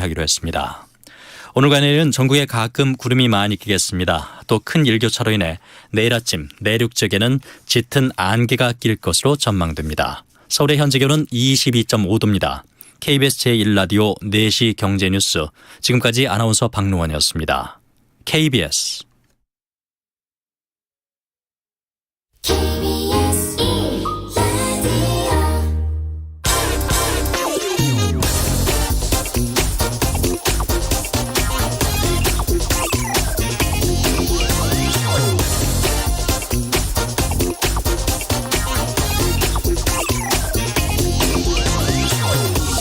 하기로 했습니다. 오늘과 내일은 전국에 가끔 구름이 많이 끼겠습니다. 또 큰 일교차로 인해 내일 아침 내륙 지역에는 짙은 안개가 낄 것으로 전망됩니다. 서울의 현재 기온은 22.5도입니다. KBS 제1라디오 4시 경제뉴스, 지금까지 아나운서 박노원이었습니다. KBS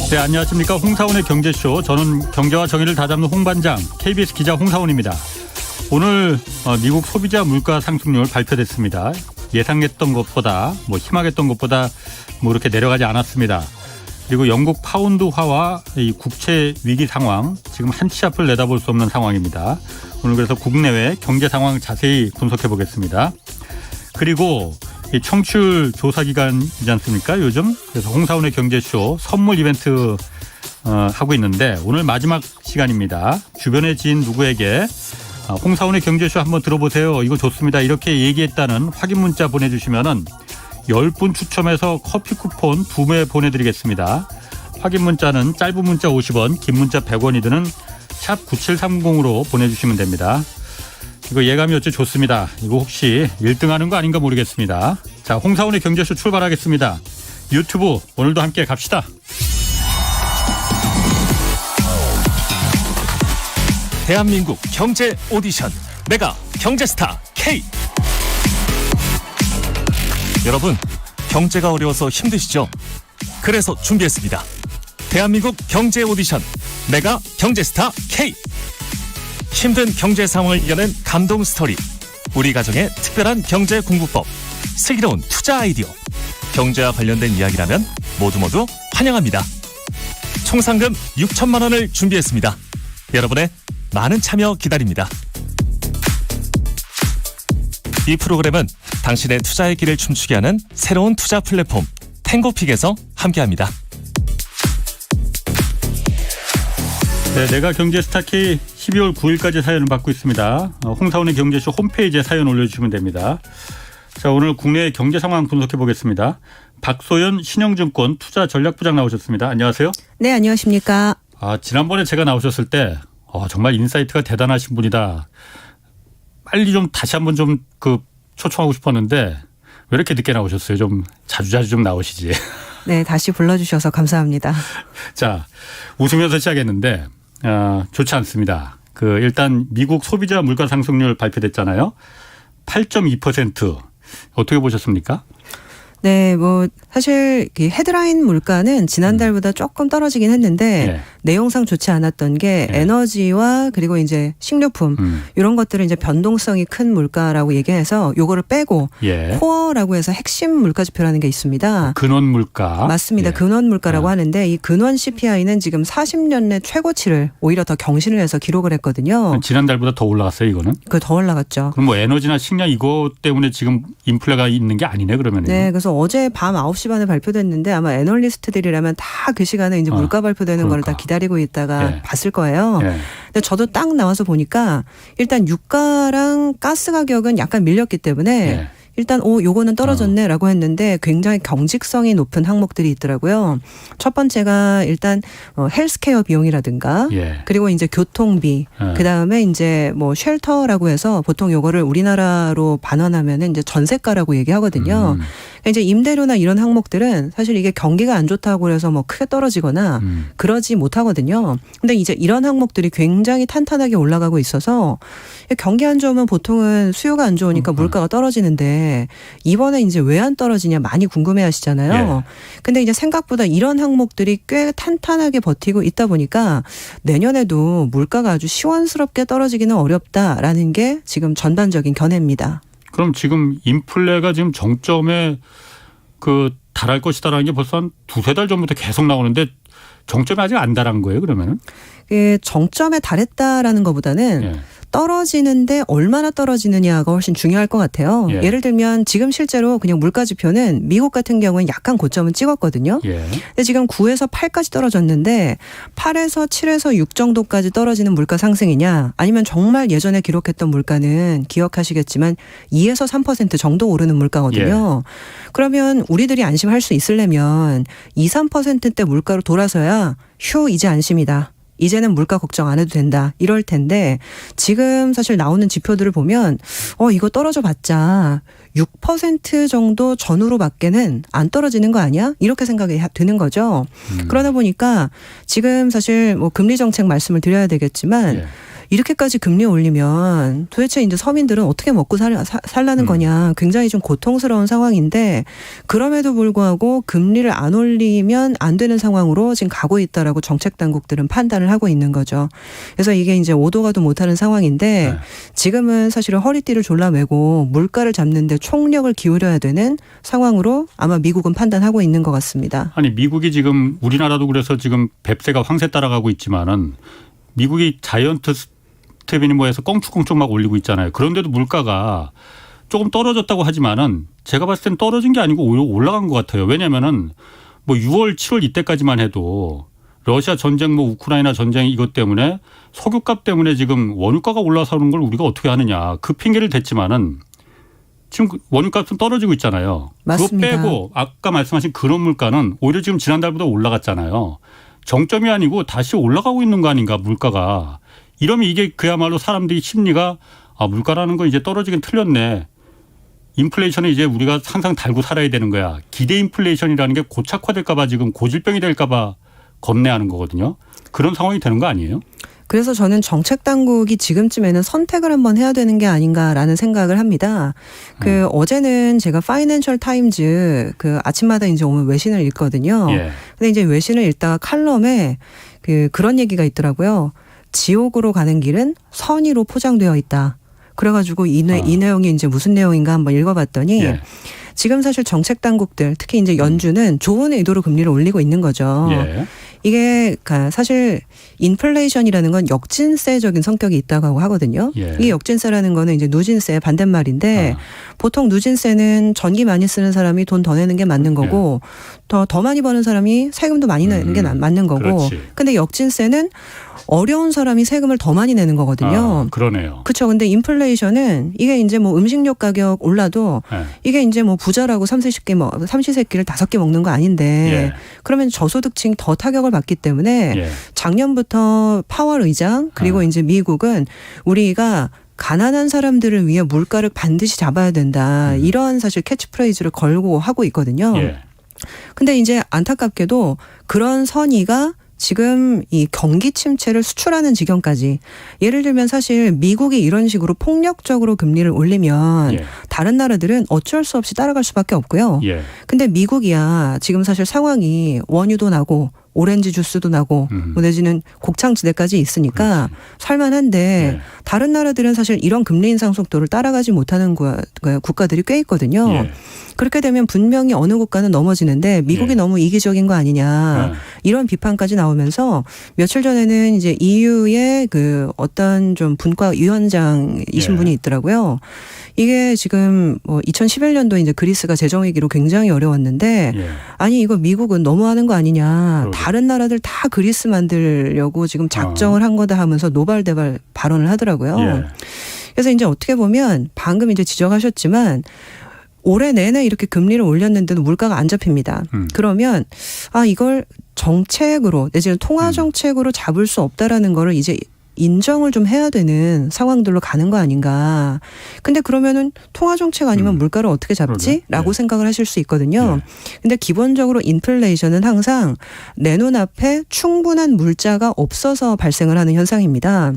네, 안녕하십니까. 홍사원의 경제쇼. 저는 경제와 정의를 다잡는 홍반장 KBS 기자 홍사원입니다. 오늘 미국 소비자 물가 상승률 발표됐습니다. 예상했던 것보다 희망했던 것보다 이렇게 내려가지 않았습니다. 그리고 영국 파운드화와 이 국채 위기 상황, 지금 한치 앞을 내다볼 수 없는 상황입니다. 오늘 그래서 국내외 경제 상황 자세히 분석해 보겠습니다. 그리고 이 청취율 조사 기간이지 않습니까? 요즘. 그래서 홍사원의 경제쇼 선물 이벤트 하고 있는데 오늘 마지막 시간입니다. 주변의 지인 누구에게 홍사원의 경제쇼 한번 들어보세요. 이거 좋습니다. 이렇게 얘기했다는 확인 문자 보내주시면은 10분 추첨해서 커피 쿠폰 2매 보내드리겠습니다. 확인 문자는 짧은 문자 50원, 긴 문자 100원이 드는 샵 9730으로 보내주시면 됩니다. 이거 예감이 어째 좋습니다. 이거 혹시 1등하는 거 아닌가 모르겠습니다. 자, 홍사원의 경제쇼 출발하겠습니다. 유튜브 오늘도 함께 갑시다. 대한민국 경제 오디션 메가 경제스타 K. 여러분, 경제가 어려워서 힘드시죠? 그래서 준비했습니다. 대한민국 경제 오디션 메가 경제스타 K. 힘든 경제 상황을 이겨낸 감동 스토리, 우리 가정의 특별한 경제 공부법, 슬기로운 투자 아이디어, 경제와 관련된 이야기라면 모두 환영합니다. 총 상금 6천만 원을 준비했습니다. 여러분의 많은 참여 기다립니다. 이 프로그램은 당신의 투자의 길을 춤추게 하는 새로운 투자 플랫폼 탱고픽에서 함께합니다. 네, 내가 경제스타 K 12월 9일까지 사연을 받고 있습니다. 홍사원의 경제쇼 홈페이지에 사연 올려주시면 됩니다. 자, 오늘 국내 경제 상황 분석해 보겠습니다. 박소연 신영증권 투자전략부장 나오셨습니다. 안녕하세요. 네, 안녕하십니까. 지난번에 제가 나오셨을 때 정말 인사이트가 대단하신 분이다. 빨리 좀 다시 한번 좀 초청하고 싶었는데 왜 이렇게 늦게 나오셨어요? 좀 자주 좀 나오시지. 네, 다시 불러주셔서 감사합니다. 자, 웃으면서 시작했는데 좋지 않습니다. 일단 미국 소비자 물가 상승률 발표됐잖아요. 8.2%. 어떻게 보셨습니까? 네, 사실 헤드라인 물가는 지난달보다 조금 떨어지긴 했는데 네. 내용상 좋지 않았던 게 네. 에너지와 그리고 이제 식료품 이런 것들은 이제 변동성이 큰 물가라고 얘기해서 요거를 빼고 코어라고 해서 핵심 물가 지표라는 게 있습니다. 근원 물가. 맞습니다. 근원 물가라고 하는데 이 근원 CPI는 지금 40년 내 최고치를 오히려 더 경신을 해서 기록을 했거든요. 지난달보다 더 올라갔어요, 이거는? 더 올라갔죠. 그럼 에너지나 식량 이거 때문에 지금 인플레가 있는 게 아니네, 그러면은. 네, 그래서 어제 밤 9시 반에 발표됐는데 아마 애널리스트들이라면 다 그 시간에 이제 물가 발표되는 거를 다 기다리고 있다가 봤을 거예요. 근데 저도 딱 나와서 보니까 일단 유가랑 가스 가격은 약간 밀렸기 때문에 일단 요거는 떨어졌네라고 했는데 굉장히 경직성이 높은 항목들이 있더라고요. 첫 번째가 일단 헬스케어 비용이라든가 그리고 이제 교통비, 그다음에 이제 쉘터라고 해서 보통 요거를 우리나라로 반환하면은 이제 전세가라고 얘기하거든요. 이제 임대료나 이런 항목들은 사실 이게 경기가 안 좋다고 해서 크게 떨어지거나 그러지 못하거든요. 근데 이제 이런 항목들이 굉장히 탄탄하게 올라가고 있어서 경기 안 좋으면 보통은 수요가 안 좋으니까 물가가 떨어지는데 이번에 이제 왜 안 떨어지냐 많이 궁금해 하시잖아요. 근데 이제 생각보다 이런 항목들이 꽤 탄탄하게 버티고 있다 보니까 내년에도 물가가 아주 시원스럽게 떨어지기는 어렵다라는 게 지금 전반적인 견해입니다. 그럼 지금 인플레가 지금 정점에 달할 것이다라는 게 벌써 한 두세 달 전부터 계속 나오는데 정점이 아직 안 달한 거예요, 그러면은? 정점에 달했다라는 것보다는 떨어지는데 얼마나 떨어지느냐가 훨씬 중요할 것 같아요. 예. 예를 들면 지금 실제로 그냥 물가 지표는 미국 같은 경우는 약간 고점은 찍었거든요. 예. 근데 지금 9에서 8까지 떨어졌는데 8에서 7에서 6 정도까지 떨어지는 물가 상승이냐 아니면 정말 예전에 기록했던 물가는 기억하시겠지만 2에서 3% 정도 오르는 물가거든요. 그러면 우리들이 안심할 수 있으려면 2, 3%대 물가로 돌아서야 휴 이제 안심이다. 이제는 물가 걱정 안 해도 된다. 이럴 텐데 지금 사실 나오는 지표들을 보면 이거 떨어져 봤자 6% 정도 전후로밖에는 안 떨어지는 거 아니야? 이렇게 생각이 드는 거죠. 그러다 보니까 지금 사실 뭐 금리 정책 말씀을 드려야 되겠지만 이렇게까지 금리 올리면 도대체 이제 서민들은 어떻게 먹고 살라는 거냐 굉장히 좀 고통스러운 상황인데 그럼에도 불구하고 금리를 안 올리면 안 되는 상황으로 지금 가고 있다라고 정책 당국들은 판단을 하고 있는 거죠. 그래서 이게 이제 오도 가도 못하는 상황인데 지금은 사실은 허리띠를 졸라매고 물가를 잡는데 총력을 기울여야 되는 상황으로 아마 미국은 판단하고 있는 것 같습니다. 아니 미국이 지금 우리나라도 그래서 지금 뱁새가 황새 따라가고 있지만은 미국이 자이언트 스텝이니 뭐해서 껑충껑충 막 올리고 있잖아요. 그런데도 물가가 조금 떨어졌다고 하지만은 제가 봤을 땐 떨어진 게 아니고 오히려 올라간 것 같아요. 왜냐면은 뭐 6월, 7월 이때까지만 해도 러시아 전쟁 뭐 우크라이나 전쟁 이것 때문에 석유값 때문에 지금 원유가가 올라서는 걸 우리가 어떻게 하느냐. 그 핑계를 댔지만은 지금 원유값은 떨어지고 있잖아요. 맞습니다. 그거 빼고 아까 말씀하신 그런 물가는 오히려 지금 지난달보다 올라갔잖아요. 정점이 아니고 다시 올라가고 있는 거 아닌가 물가가. 이러면 이게 그야말로 사람들이 심리가 물가라는 거 이제 떨어지긴 틀렸네. 인플레이션은 이제 우리가 항상 달고 살아야 되는 거야. 기대 인플레이션이라는 게 고착화될까 봐 지금 고질병이 될까 봐 겁내하는 거거든요. 그런 상황이 되는 거 아니에요? 그래서 저는 정책 당국이 지금쯤에는 선택을 한번 해야 되는 게 아닌가라는 생각을 합니다. 어제는 제가 파이낸셜 타임즈 아침마다 이제 오면 외신을 읽거든요. 근데 이제 외신을 읽다가 칼럼에 그런 얘기가 있더라고요. 지옥으로 가는 길은 선의로 포장되어 있다. 그래가지고 이 내용이 이제 무슨 내용인가 한번 읽어봤더니 지금 사실 정책 당국들 특히 이제 연준은 좋은 의도로 금리를 올리고 있는 거죠. 이게 사실 인플레이션이라는 건 역진세적인 성격이 있다고 하거든요. 이 역진세라는 거는 이제 누진세의 반대말인데 보통 누진세는 전기 많이 쓰는 사람이 돈 더 내는 게 맞는 거고 더 많이 버는 사람이 세금도 많이 내는 게 맞는 거고 근데 역진세는 어려운 사람이 세금을 더 많이 내는 거거든요. 그러네요. 그렇죠. 근데 인플레이션은 이게 이제 뭐 음식료 가격 올라도 이게 이제 뭐 부자라고 삼시세끼를 5개 먹는 거 아닌데 그러면 저소득층이 더 타격을 받기 때문에 작년부터 파월 의장 그리고 이제 미국은 우리가 가난한 사람들을 위해 물가를 반드시 잡아야 된다. 이런 사실 캐치프레이즈를 걸고 하고 있거든요. 근데 이제 안타깝게도 그런 선의가 지금 이 경기 침체를 수출하는 지경까지 예를 들면 사실 미국이 이런 식으로 폭력적으로 금리를 올리면 다른 나라들은 어쩔 수 없이 따라갈 수밖에 없고요. 근데 미국이야 지금 사실 상황이 원유도 나고 오렌지 주스도 나고 뭐 내지는 곡창지대까지 있으니까 살만한데 다른 나라들은 사실 이런 금리 인상 속도를 따라가지 못하는 국가들이 꽤 있거든요. 그렇게 되면 분명히 어느 국가는 넘어지는데 미국이 너무 이기적인 거 아니냐 이런 비판까지 나오면서 며칠 전에는 이제 EU의 어떤 좀 분과 위원장이신 분이 있더라고요. 이게 지금 뭐 2011년도 이제 그리스가 재정위기로 굉장히 어려웠는데 아니 이거 미국은 너무하는 거 아니냐. 다른 나라들 다 그리스 만들려고 지금 작정을 한 거다 하면서 노발대발 발언을 하더라고요. 그래서 이제 어떻게 보면 방금 이제 지적하셨지만 올해 내내 이렇게 금리를 올렸는데도 물가가 안 잡힙니다. 그러면 이걸 정책으로 내지는 통화 정책으로 잡을 수 없다라는 거를 이제 인정을 좀 해야 되는 상황들로 가는 거 아닌가. 근데 그러면은 통화 정책 아니면 물가를 어떻게 잡지? 라고 생각을 하실 수 있거든요. 근데 기본적으로 인플레이션은 항상 내 눈앞에 충분한 물자가 없어서 발생을 하는 현상입니다.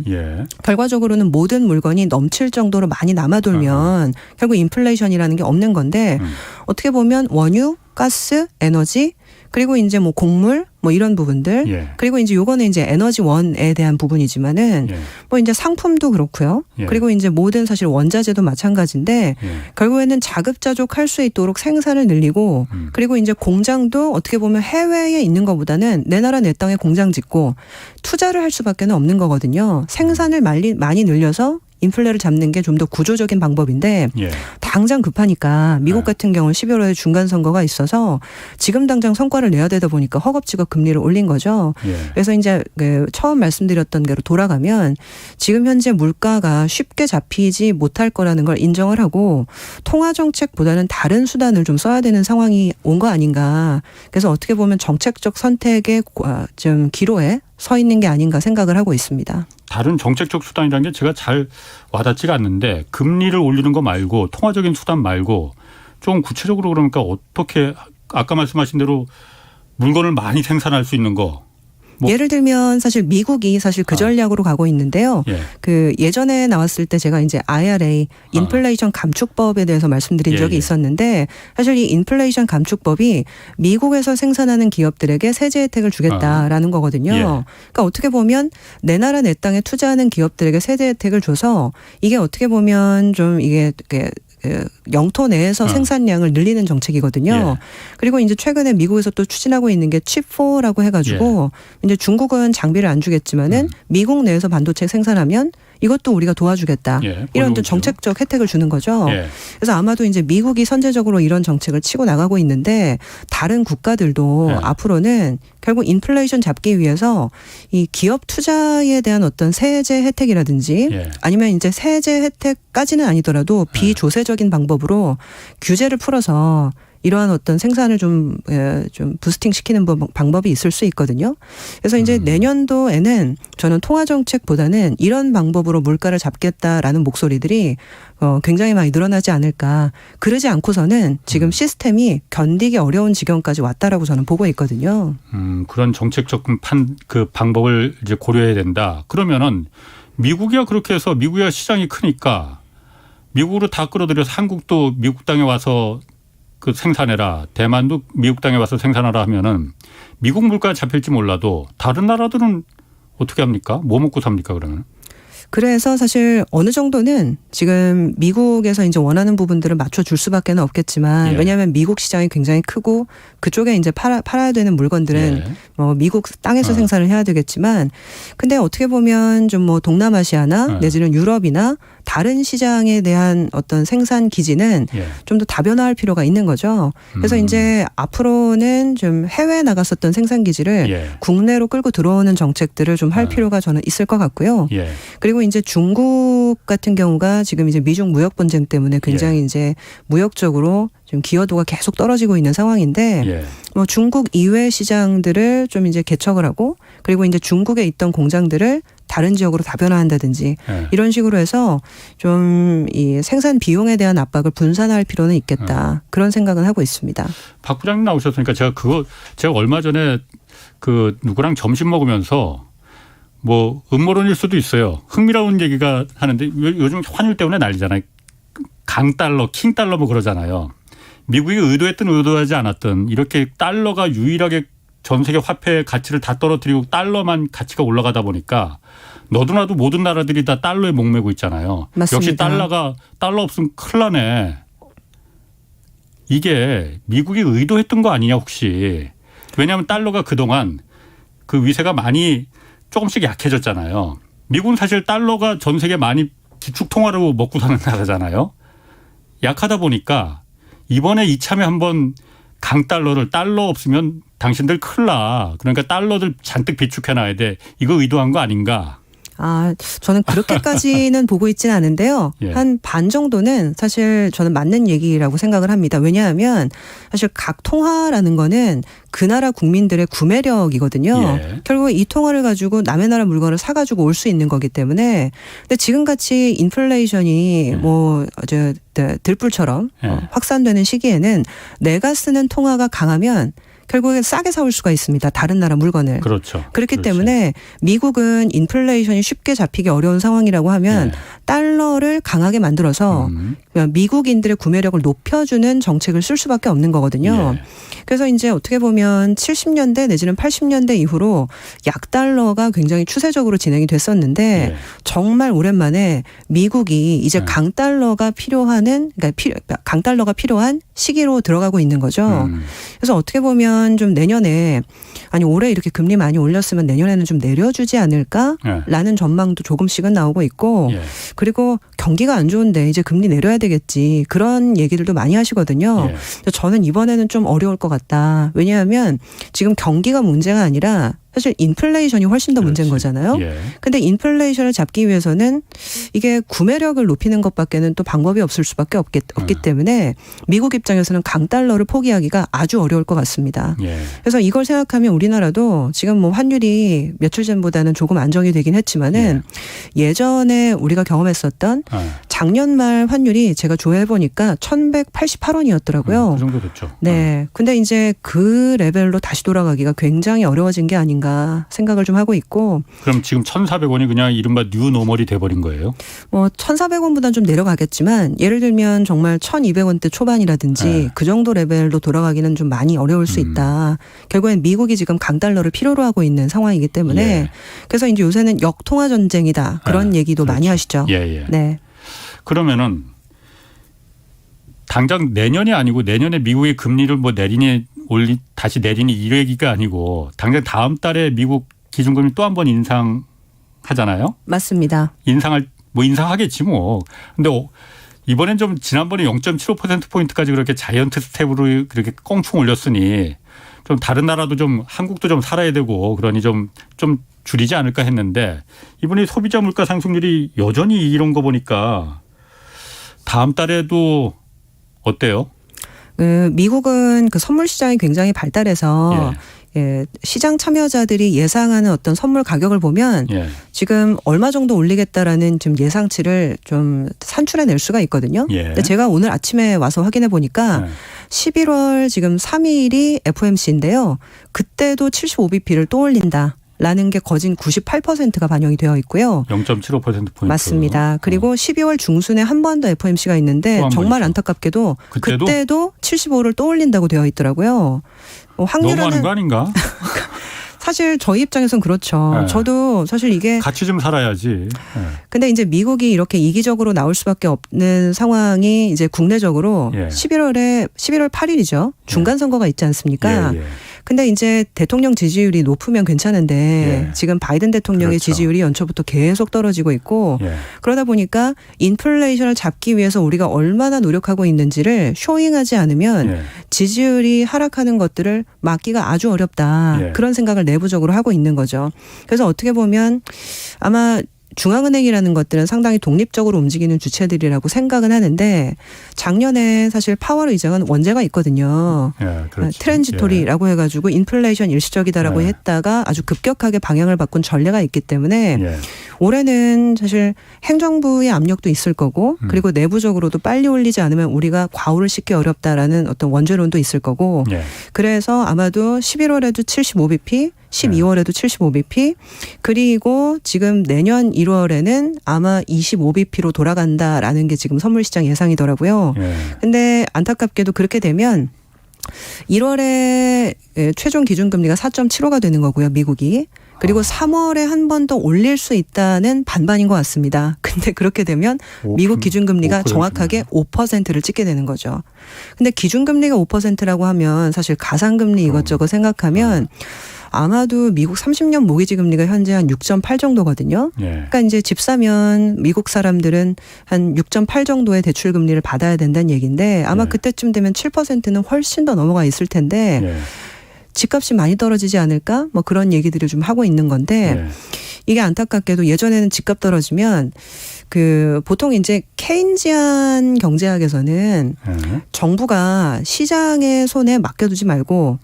결과적으로는 모든 물건이 넘칠 정도로 많이 남아돌면 결국 인플레이션이라는 게 없는 건데 어떻게 보면 원유, 가스, 에너지 그리고 이제 뭐 곡물 뭐 이런 부분들 예. 그리고 이제 요거는 이제 에너지원에 대한 부분이지만은 예. 뭐 이제 상품도 그렇고요. 예. 그리고 이제 모든 사실 원자재도 마찬가지인데 예. 결국에는 자급자족할 수 있도록 생산을 늘리고 그리고 이제 공장도 어떻게 보면 해외에 있는 것보다는 내 나라 내 땅에 공장 짓고 투자를 할 수밖에 없는 거거든요. 생산을 많이 늘려서 인플레를 잡는 게 좀 더 구조적인 방법인데 예. 당장 급하니까 미국 같은 경우는 11월에 중간 선거가 있어서 지금 당장 성과를 내야 되다 보니까 허겁지겁 금리를 올린 거죠. 예. 그래서 이제 처음 말씀드렸던 대로 돌아가면 지금 현재 물가가 쉽게 잡히지 못할 거라는 걸 인정을 하고 통화 정책보다는 다른 수단을 좀 써야 되는 상황이 온 거 아닌가. 그래서 어떻게 보면 정책적 선택의 좀 기로에 서 있는 게 아닌가 생각을 하고 있습니다. 다른 정책적 수단이라는 게 제가 잘 와닿지가 않는데 금리를 올리는 거 말고 통화적인 수단 말고 좀 구체적으로 그러니까 어떻게 아까 말씀하신 대로 물건을 많이 생산할 수 있는 거. 뭐. 예를 들면 사실 미국이 사실 그 전략으로 가고 있는데요. 예. 그 예전에 나왔을 때 제가 이제 IRA 인플레이션 감축법에 대해서 말씀드린 적이 있었는데 사실 이 인플레이션 감축법이 미국에서 생산하는 기업들에게 세제 혜택을 주겠다라는 거거든요. 예. 그러니까 어떻게 보면 내 나라 내 땅에 투자하는 기업들에게 세제 혜택을 줘서 이게 어떻게 보면 좀 이게 영토 내에서 생산량을 늘리는 정책이거든요. 예. 그리고 이제 최근에 미국에서 또 추진하고 있는 게 칩4라고 해가지고 이제 중국은 장비를 안 주겠지만은 미국 내에서 반도체 생산하면 이것도 우리가 도와주겠다. 예. 이런 또 정책적 혜택을 주는 거죠. 예. 그래서 아마도 이제 미국이 선제적으로 이런 정책을 치고 나가고 있는데 다른 국가들도 예. 앞으로는 결국 인플레이션 잡기 위해서 이 기업 투자에 대한 어떤 세제 혜택이라든지 예. 아니면 이제 세제 혜택까지는 아니더라도 비조세적인 방법으로 규제를 풀어서 이러한 어떤 생산을 좀 부스팅 시키는 방법이 있을 수 있거든요. 그래서 이제 내년도에는 저는 통화 정책보다는 이런 방법으로 물가를 잡겠다라는 목소리들이 굉장히 많이 늘어나지 않을까. 그러지 않고서는 지금 시스템이 견디기 어려운 지경까지 왔다라고 저는 보고 있거든요. 그런 정책적 그 방법을 이제 고려해야 된다. 그러면은 미국이야 그렇게 해서 미국이야 시장이 크니까 미국으로 다 끌어들여서 한국도 미국 땅에 와서 그 생산해라. 대만도 미국 땅에 와서 생산하라 하면은 미국 물가가 잡힐지 몰라도 다른 나라들은 어떻게 합니까? 뭐 먹고 삽니까 그러면? 그래서 사실 어느 정도는 지금 미국에서 이제 원하는 부분들을 맞춰줄 수밖에 없겠지만 예. 왜냐하면 미국 시장이 굉장히 크고 그쪽에 이제 팔아야 되는 물건들은 예. 뭐 미국 땅에서 생산을 해야 되겠지만 근데 어떻게 보면 좀 뭐 동남아시아나 내지는 유럽이나 다른 시장에 대한 어떤 생산 기지는 예. 좀 더 다변화할 필요가 있는 거죠. 그래서 이제 앞으로는 좀 해외에 나갔었던 생산 기지를 예. 국내로 끌고 들어오는 정책들을 좀 할 필요가 저는 있을 것 같고요. 예. 그리고 이제 중국 같은 경우가 지금 이제 미중 무역 분쟁 때문에 굉장히 이제 무역적으로 좀 기여도가 계속 떨어지고 있는 상황인데 예. 뭐 중국 이외 시장들을 좀 이제 개척을 하고 그리고 이제 중국에 있던 공장들을 다른 지역으로 다변화한다든지 예. 이런 식으로 해서 좀 이 생산 비용에 대한 압박을 분산할 필요는 있겠다. 그런 생각은 하고 있습니다. 박 부장님 나오셨으니까 제가 얼마 전에 그 누구랑 점심 먹으면서 뭐 음모론일 수도 있어요. 흥미로운 얘기가 하는데 요즘 환율 때문에 난리잖아요. 강달러, 킹달러 뭐 그러잖아요. 미국이 의도했든 의도하지 않았든 이렇게 달러가 유일하게 전 세계 화폐의 가치를 다 떨어뜨리고 달러만 가치가 올라가다 보니까 너도나도 모든 나라들이 다 달러에 목매고 있잖아요. 맞습니다. 역시 달러 없으면 큰일 나네. 이게 미국이 의도했던 거 아니냐 혹시. 왜냐하면 달러가 그동안 그 위세가 많이 조금씩 약해졌잖아요. 미국은 사실 달러가 전 세계 많이 기축통화로 먹고 사는 나라잖아요. 약하다 보니까 이번에 이참에 한번 강달러를 달러 없으면 당신들 큰일 나. 그러니까 달러들 잔뜩 비축해놔야 돼. 이거 의도한 거 아닌가. 아, 저는 그렇게까지는 보고 있지는 않은데요. 예. 한 반 정도는 사실 저는 맞는 얘기라고 생각을 합니다. 왜냐하면 사실 각 통화라는 거는 그 나라 국민들의 구매력이거든요. 예. 결국 이 통화를 가지고 남의 나라 물건을 사가지고 올 수 있는 거기 때문에 근데 지금같이 인플레이션이 뭐 들불처럼 예. 확산되는 시기에는 내가 쓰는 통화가 강하면 결국엔 싸게 사올 수가 있습니다. 다른 나라 물건을. 그렇죠. 그렇기 그렇지. 때문에 미국은 인플레이션이 쉽게 잡히기 어려운 상황이라고 하면 네. 달러를 강하게 만들어서 미국인들의 구매력을 높여주는 정책을 쓸 수밖에 없는 거거든요. 예. 그래서 이제 어떻게 보면 70년대 내지는 80년대 이후로 약달러가 굉장히 추세적으로 진행이 됐었는데 예. 정말 오랜만에 미국이 이제 네. 강달러가 필요한 시기로 들어가고 있는 거죠. 그래서 어떻게 보면 좀 내년에 아니 올해 이렇게 금리 많이 올렸으면 내년에는 좀 내려주지 않을까라는 전망도 조금씩은 나오고 있고 예. 그리고 경기가 안 좋은데 이제 금리 내려야 되겠지 그런 얘기들도 많이 하시거든요. 예. 그래서 저는 이번에는 좀 어려울 것 같다. 왜냐하면 지금 경기가 문제가 아니라 사실 인플레이션이 훨씬 더 문제인 그렇지. 거잖아요. 예. 근데 인플레이션을 잡기 위해서는 이게 구매력을 높이는 것밖에는 또 방법이 없을 수밖에 없기 때문에 미국 입장에서는 강달러를 포기하기가 아주 어려울 것 같습니다. 예. 그래서 이걸 생각하면 우리나라도 지금 뭐 환율이 며칠 전보다는 조금 안정이 되긴 했지만은 예전에 우리가 경험했었던 작년 말 환율이 제가 조회해 보니까 1,188원이었더라고요. 그 정도 됐죠. 네. 근데 이제 그 레벨로 다시 돌아가기가 굉장히 어려워진 게 아닌가 생각을 좀 하고 있고. 그럼 지금 1,400원이 그냥 이른바 뉴노멀이 돼버린 거예요? 뭐 1,400원보다는 좀 내려가겠지만 예를 들면 정말 1,200원대 초반이라든지 네. 그 정도 레벨로 돌아가기는 좀 많이 어려울 수 있다. 결국엔 미국이 지금 강달러를 필요로 하고 있는 상황이기 때문에 예. 그래서 이제 요새는 역통화 전쟁이다. 그런 얘기도 많이 그렇죠. 하시죠. 예, 예. 네. 그러면은 당장 내년이 아니고 내년에 미국의 금리를 뭐 다시 내리니 이 얘기가 아니고 당장 다음 달에 미국 기준금리 또 한 번 인상하잖아요. 맞습니다. 인상하겠지 뭐. 근데 이번엔 좀 지난번에 0.75%포인트까지 그렇게 자이언트 스텝으로 그렇게 껑충 올렸으니 좀 다른 나라도 좀 한국도 좀 살아야 되고 그러니 좀 줄이지 않을까 했는데 이번에 소비자 물가 상승률이 여전히 이런 거 보니까 다음 달에도 어때요? 미국은 그 선물 시장이 굉장히 발달해서 시장 참여자들이 예상하는 어떤 선물 가격을 보면 지금 얼마 정도 올리겠다라는 좀 예상치를 좀 산출해낼 수가 있거든요. 근데 제가 오늘 아침에 와서 확인해 보니까 11월 지금 3일이 FOMC인데요. 그때도 75bp를 또 올린다. 라는 게 거진 98%가 반영이 되어 있고요. 0.75%포인트. 맞습니다. 그리고 12월 중순에 한 번 더 FOMC가 있는데 정말 안타깝게도 그때도 75를 또 올린다고 되어 있더라고요. 확률은 너무하는 거 아닌가? 사실 저희 입장에선 그렇죠. 네. 저도 사실 이게 같이 좀 살아야지. 근데 이제 미국이 이렇게 이기적으로 나올 수밖에 없는 상황이 이제 국내적으로 11월 8일이죠. 중간 선거가 있지 않습니까? 근데 이제 대통령 지지율이 높으면 괜찮은데 지금 바이든 대통령의 지지율이 연초부터 계속 떨어지고 있고 그러다 보니까 인플레이션을 잡기 위해서 우리가 얼마나 노력하고 있는지를 쇼잉하지 않으면 지지율이 하락하는 것들을 막기가 아주 어렵다. 그런 생각을 내부적으로 하고 있는 거죠. 그래서 어떻게 보면 아마 중앙은행이라는 것들은 상당히 독립적으로 움직이는 주체들이라고 생각은 하는데 작년에 사실 파월 의장은 원죄가 있거든요. 트랜지토리라고 해가지고 인플레이션 일시적이다라고 했다가 아주 급격하게 방향을 바꾼 전례가 있기 때문에 올해는 사실 행정부의 압력도 있을 거고 그리고 내부적으로도 빨리 올리지 않으면 우리가 과오를 씻기 어렵다라는 어떤 원죄론도 있을 거고 그래서 아마도 11월에도 75bp 12월에도 75bp 그리고 지금 내년 1월에는 아마 25bp로 돌아간다라는 게 지금 선물시장 예상이더라고요. 근데 안타깝게도 그렇게 되면 1월에 최종 기준금리가 4.75가 되는 거고요. 미국이. 그리고 3월에 한 번 더 올릴 수 있다는 반반인 것 같습니다. 근데 그렇게 되면 미국 기준금리가 정확하게 5%를 찍게 되는 거죠. 근데 기준금리가 5%라고 하면 사실 가상금리 이것저것 생각하면 아마도 미국 30년 모기지 금리가 현재 한 6.8 정도거든요. 그러니까 이제 집 사면 미국 사람들은 한 6.8 정도의 대출 금리를 받아야 된다는 얘기인데 아마 그때쯤 되면 7%는 훨씬 더 넘어가 있을 텐데 집값이 많이 떨어지지 않을까? 뭐 그런 얘기들을 좀 하고 있는 건데 이게 안타깝게도 예전에는 집값 떨어지면 그 보통 이제 케인지안 경제학에서는 정부가 시장의 손에 맡겨두지 말고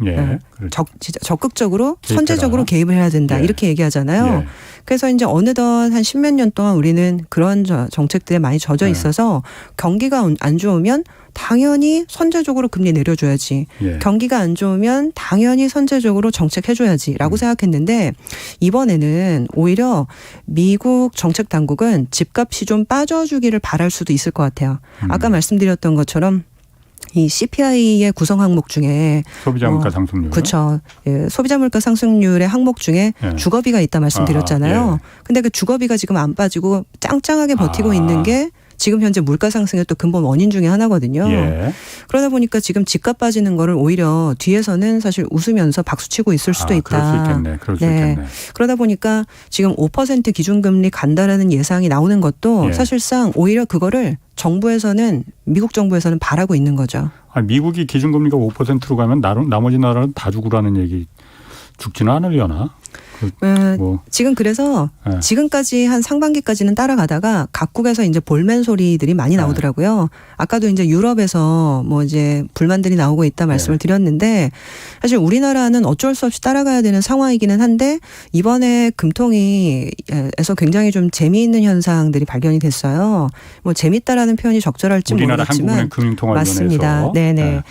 적극적으로 선제적으로 개입을 해야 된다 이렇게 얘기하잖아요. 그래서 이제 어느덧 한 십몇 년 동안 우리는 그런 정책들에 많이 젖어 있어서 경기가 안 좋으면 당연히 선제적으로 금리 내려줘야지. 예. 경기가 안 좋으면 당연히 선제적으로 정책해줘야지라고 생각했는데 이번에는 오히려 미국 정책 당국은 집값이 좀 빠져주기를 바랄 수도 있을 것 같아요. 아까 말씀드렸던 것처럼 이 CPI의 구성 항목 중에 소비자 물가 상승률. 그렇죠. 예, 소비자 물가 상승률의 항목 중에 예. 주거비가 있다 말씀드렸잖아요. 예. 근데 그 주거비가 지금 안 빠지고 짱짱하게 버티고 있는 게 지금 현재 물가 상승의 또 근본 원인 중에 하나거든요. 예. 그러다 보니까 지금 집값 빠지는 거를 오히려 뒤에서는 사실 웃으면서 박수치고 있을 수도 있다. 그럴 수 있겠네. 그럴 수 네. 있겠네. 그러다 보니까 지금 5% 기준금리 간다라는 예상이 나오는 것도 예. 사실상 오히려 그거를 미국 정부에서는 바라고 있는 거죠. 미국이 기준금리가 5%로 가면 나머지 나라는 다 죽으라는 얘기 죽지는 않으려나? 지금 그래서 네. 지금까지 한 상반기까지는 따라가다가 각국에서 이제 볼멘 소리들이 많이 나오더라고요. 아까도 이제 유럽에서 뭐 이제 불만들이 나오고 있다 말씀을 드렸는데 사실 우리나라는 어쩔 수 없이 따라가야 되는 상황이기는 한데 이번에 금통위에서 굉장히 좀 재미있는 현상들이 발견이 됐어요. 뭐 재밌다라는 표현이 적절할지 우리나라 모르겠지만 한국은행 금융통화위원회에서. 맞습니다. 네네. 네.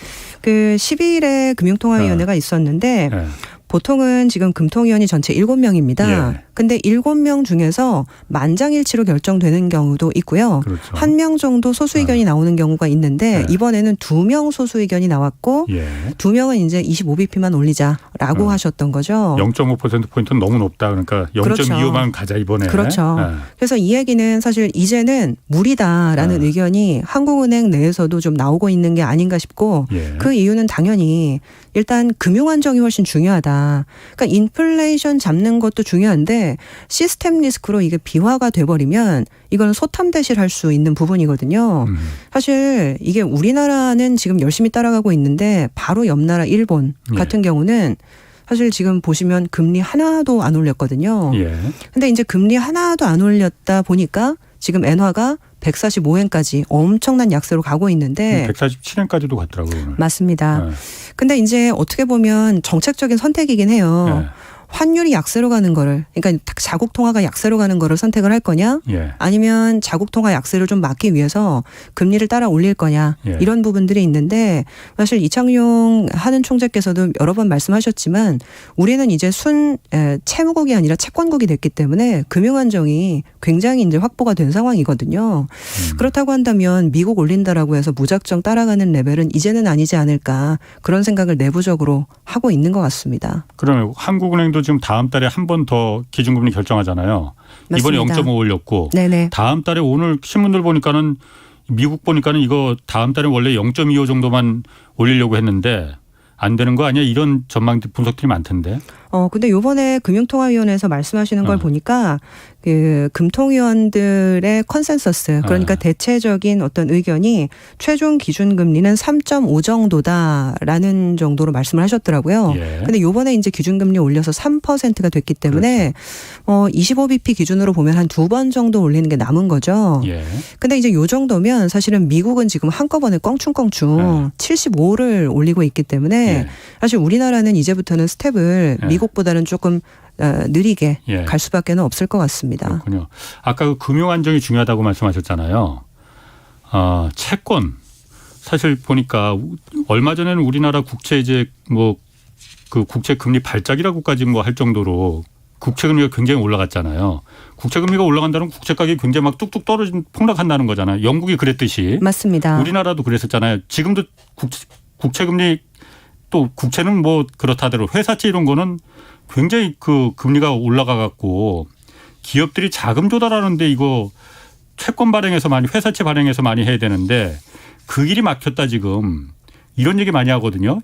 그 12일에 금융통화위원회가 있었는데 네. 보통은 지금 금통위원이 전체 7명입니다. 예. 근데 7명 중에서 만장일치로 결정되는 경우도 있고요. 그렇죠. 1명 정도 소수 의견이 나오는 경우가 있는데 이번에는 2명 소수 의견이 나왔고 예. 2명은 이제 25bp만 올리자라고 하셨던 거죠. 0.5%포인트는 너무 높다. 그러니까 0.25만 가자 이번에. 그렇죠. 그래서 이 얘기는 사실 이제는 무리다라는 의견이 한국은행 내에서도 좀 나오고 있는 게 아닌가 싶고 예. 그 이유는 당연히 일단 금융 안정이 훨씬 중요하다. 그러니까 인플레이션 잡는 것도 중요한데 시스템 리스크로 이게 비화가 돼버리면 이거는 소탐대실할 수 있는 부분이거든요. 사실 이게 우리나라는 지금 열심히 따라가고 있는데 바로 옆 나라 일본 같은 경우는 사실 지금 보시면 금리 하나도 안 올렸거든요. 예. 근데 이제 금리 하나도 안 올렸다 보니까 지금 엔화가 145엔까지 엄청난 약세로 가고 있는데 147엔까지도 갔더라고요. 오늘. 맞습니다. 근데 이제 어떻게 보면 정책적인 선택이긴 해요. 네. 환율이 약세로 가는 거를 그러니까 자국 통화가 약세로 가는 거를 선택을 할 거냐 예. 아니면 자국 통화 약세를 좀 막기 위해서 금리를 따라 올릴 거냐 예. 이런 부분들이 있는데 사실 이창용 하는 총재께서도 여러 번 말씀하셨지만 우리는 이제 채무국이 아니라 채권국이 됐기 때문에 금융 안정이 굉장히 이제 확보가 된 상황이거든요. 그렇다고 한다면 미국 올린다라고 해서 무작정 따라가는 레벨은 이제는 아니지 않을까 그런 생각을 내부적으로 하고 있는 것 같습니다. 그러면 한국은행도 지금 다음 달에 한 번 더 기준금리 결정하잖아요. 맞습니다. 이번에 0.5 올렸고 네네. 다음 달에 오늘 신문들 보니까는 미국 보니까는 이거 다음 달에 원래 0.25 정도만 올리려고 했는데 안 되는 거 아니야? 이런 전망들 분석들이 많던데. 근데 요번에 금융통화위원회에서 말씀하시는 걸 보니까 그 금통위원들의 컨센서스 그러니까 대체적인 어떤 의견이 최종 기준금리는 3.5 정도다라는 정도로 말씀을 하셨더라고요. 예. 근데 요번에 이제 기준금리 올려서 3%가 됐기 때문에 25bp 기준으로 보면 한 2번 정도 올리는 게 남은 거죠. 예. 근데 이제 요 정도면 사실은 미국은 지금 한꺼번에 껑충껑충 75를 올리고 있기 때문에 사실 우리나라는 이제부터는 스텝을 미국보다는 조금 느리게 갈 수밖에 없을 것 같습니다. 그렇군요. 아까 그 금융 안정이 중요하다고 말씀하셨잖아요. 채권 사실 보니까 얼마 전에는 우리나라 국채 이제 뭐 그 국채 금리 발작이라고까지 뭐 할 정도로 국채 금리가 굉장히 올라갔잖아요. 국채 금리가 올라간다는 국채 가격이 굉장히 막 뚝뚝 폭락한다는 거잖아요. 영국이 그랬듯이. 맞습니다. 우리나라도 그랬었잖아요. 지금도 국채 금리 또 국채는 뭐 그렇다대로 회사채 이런 거는 굉장히 그 금리가 올라가 갖고 기업들이 자금 조달하는데 이거 채권 발행해서 많이 회사채 발행해서 많이 해야 되는데 그 길이 막혔다 지금 이런 얘기 많이 하거든요.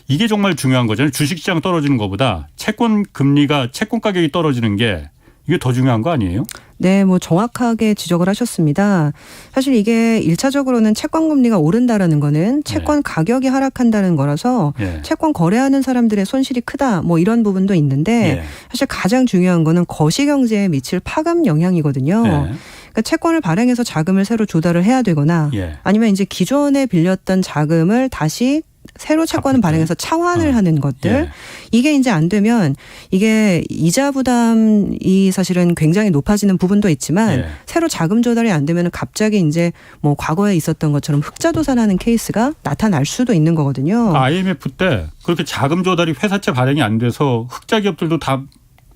이게 정말 중요한 거잖아요. 주식시장 떨어지는 것보다 채권 가격이 떨어지는 게 이게 더 중요한 거 아니에요? 네, 뭐 정확하게 지적을 하셨습니다. 사실 이게 1차적으로는 채권 금리가 오른다라는 거는 채권 가격이 하락한다는 거라서 채권 거래하는 사람들의 손실이 크다 뭐 이런 부분도 있는데 사실 가장 중요한 거는 거시경제에 미칠 파급 영향이거든요. 그러니까 채권을 발행해서 자금을 새로 조달을 해야 되거나 아니면 이제 기존에 빌렸던 자금을 다시 새로 채권을 발행해서 차환을 하는 것들 예. 이게 이제 안 되면 이게 이자 부담이 사실은 굉장히 높아지는 부분도 있지만 예. 새로 자금 조달이 안 되면 갑자기 이제 뭐 과거에 있었던 것처럼 흑자 도산하는 케이스가 나타날 수도 있는 거거든요. IMF 때 그렇게 자금 조달이 회사채 발행이 안 돼서 흑자 기업들도 다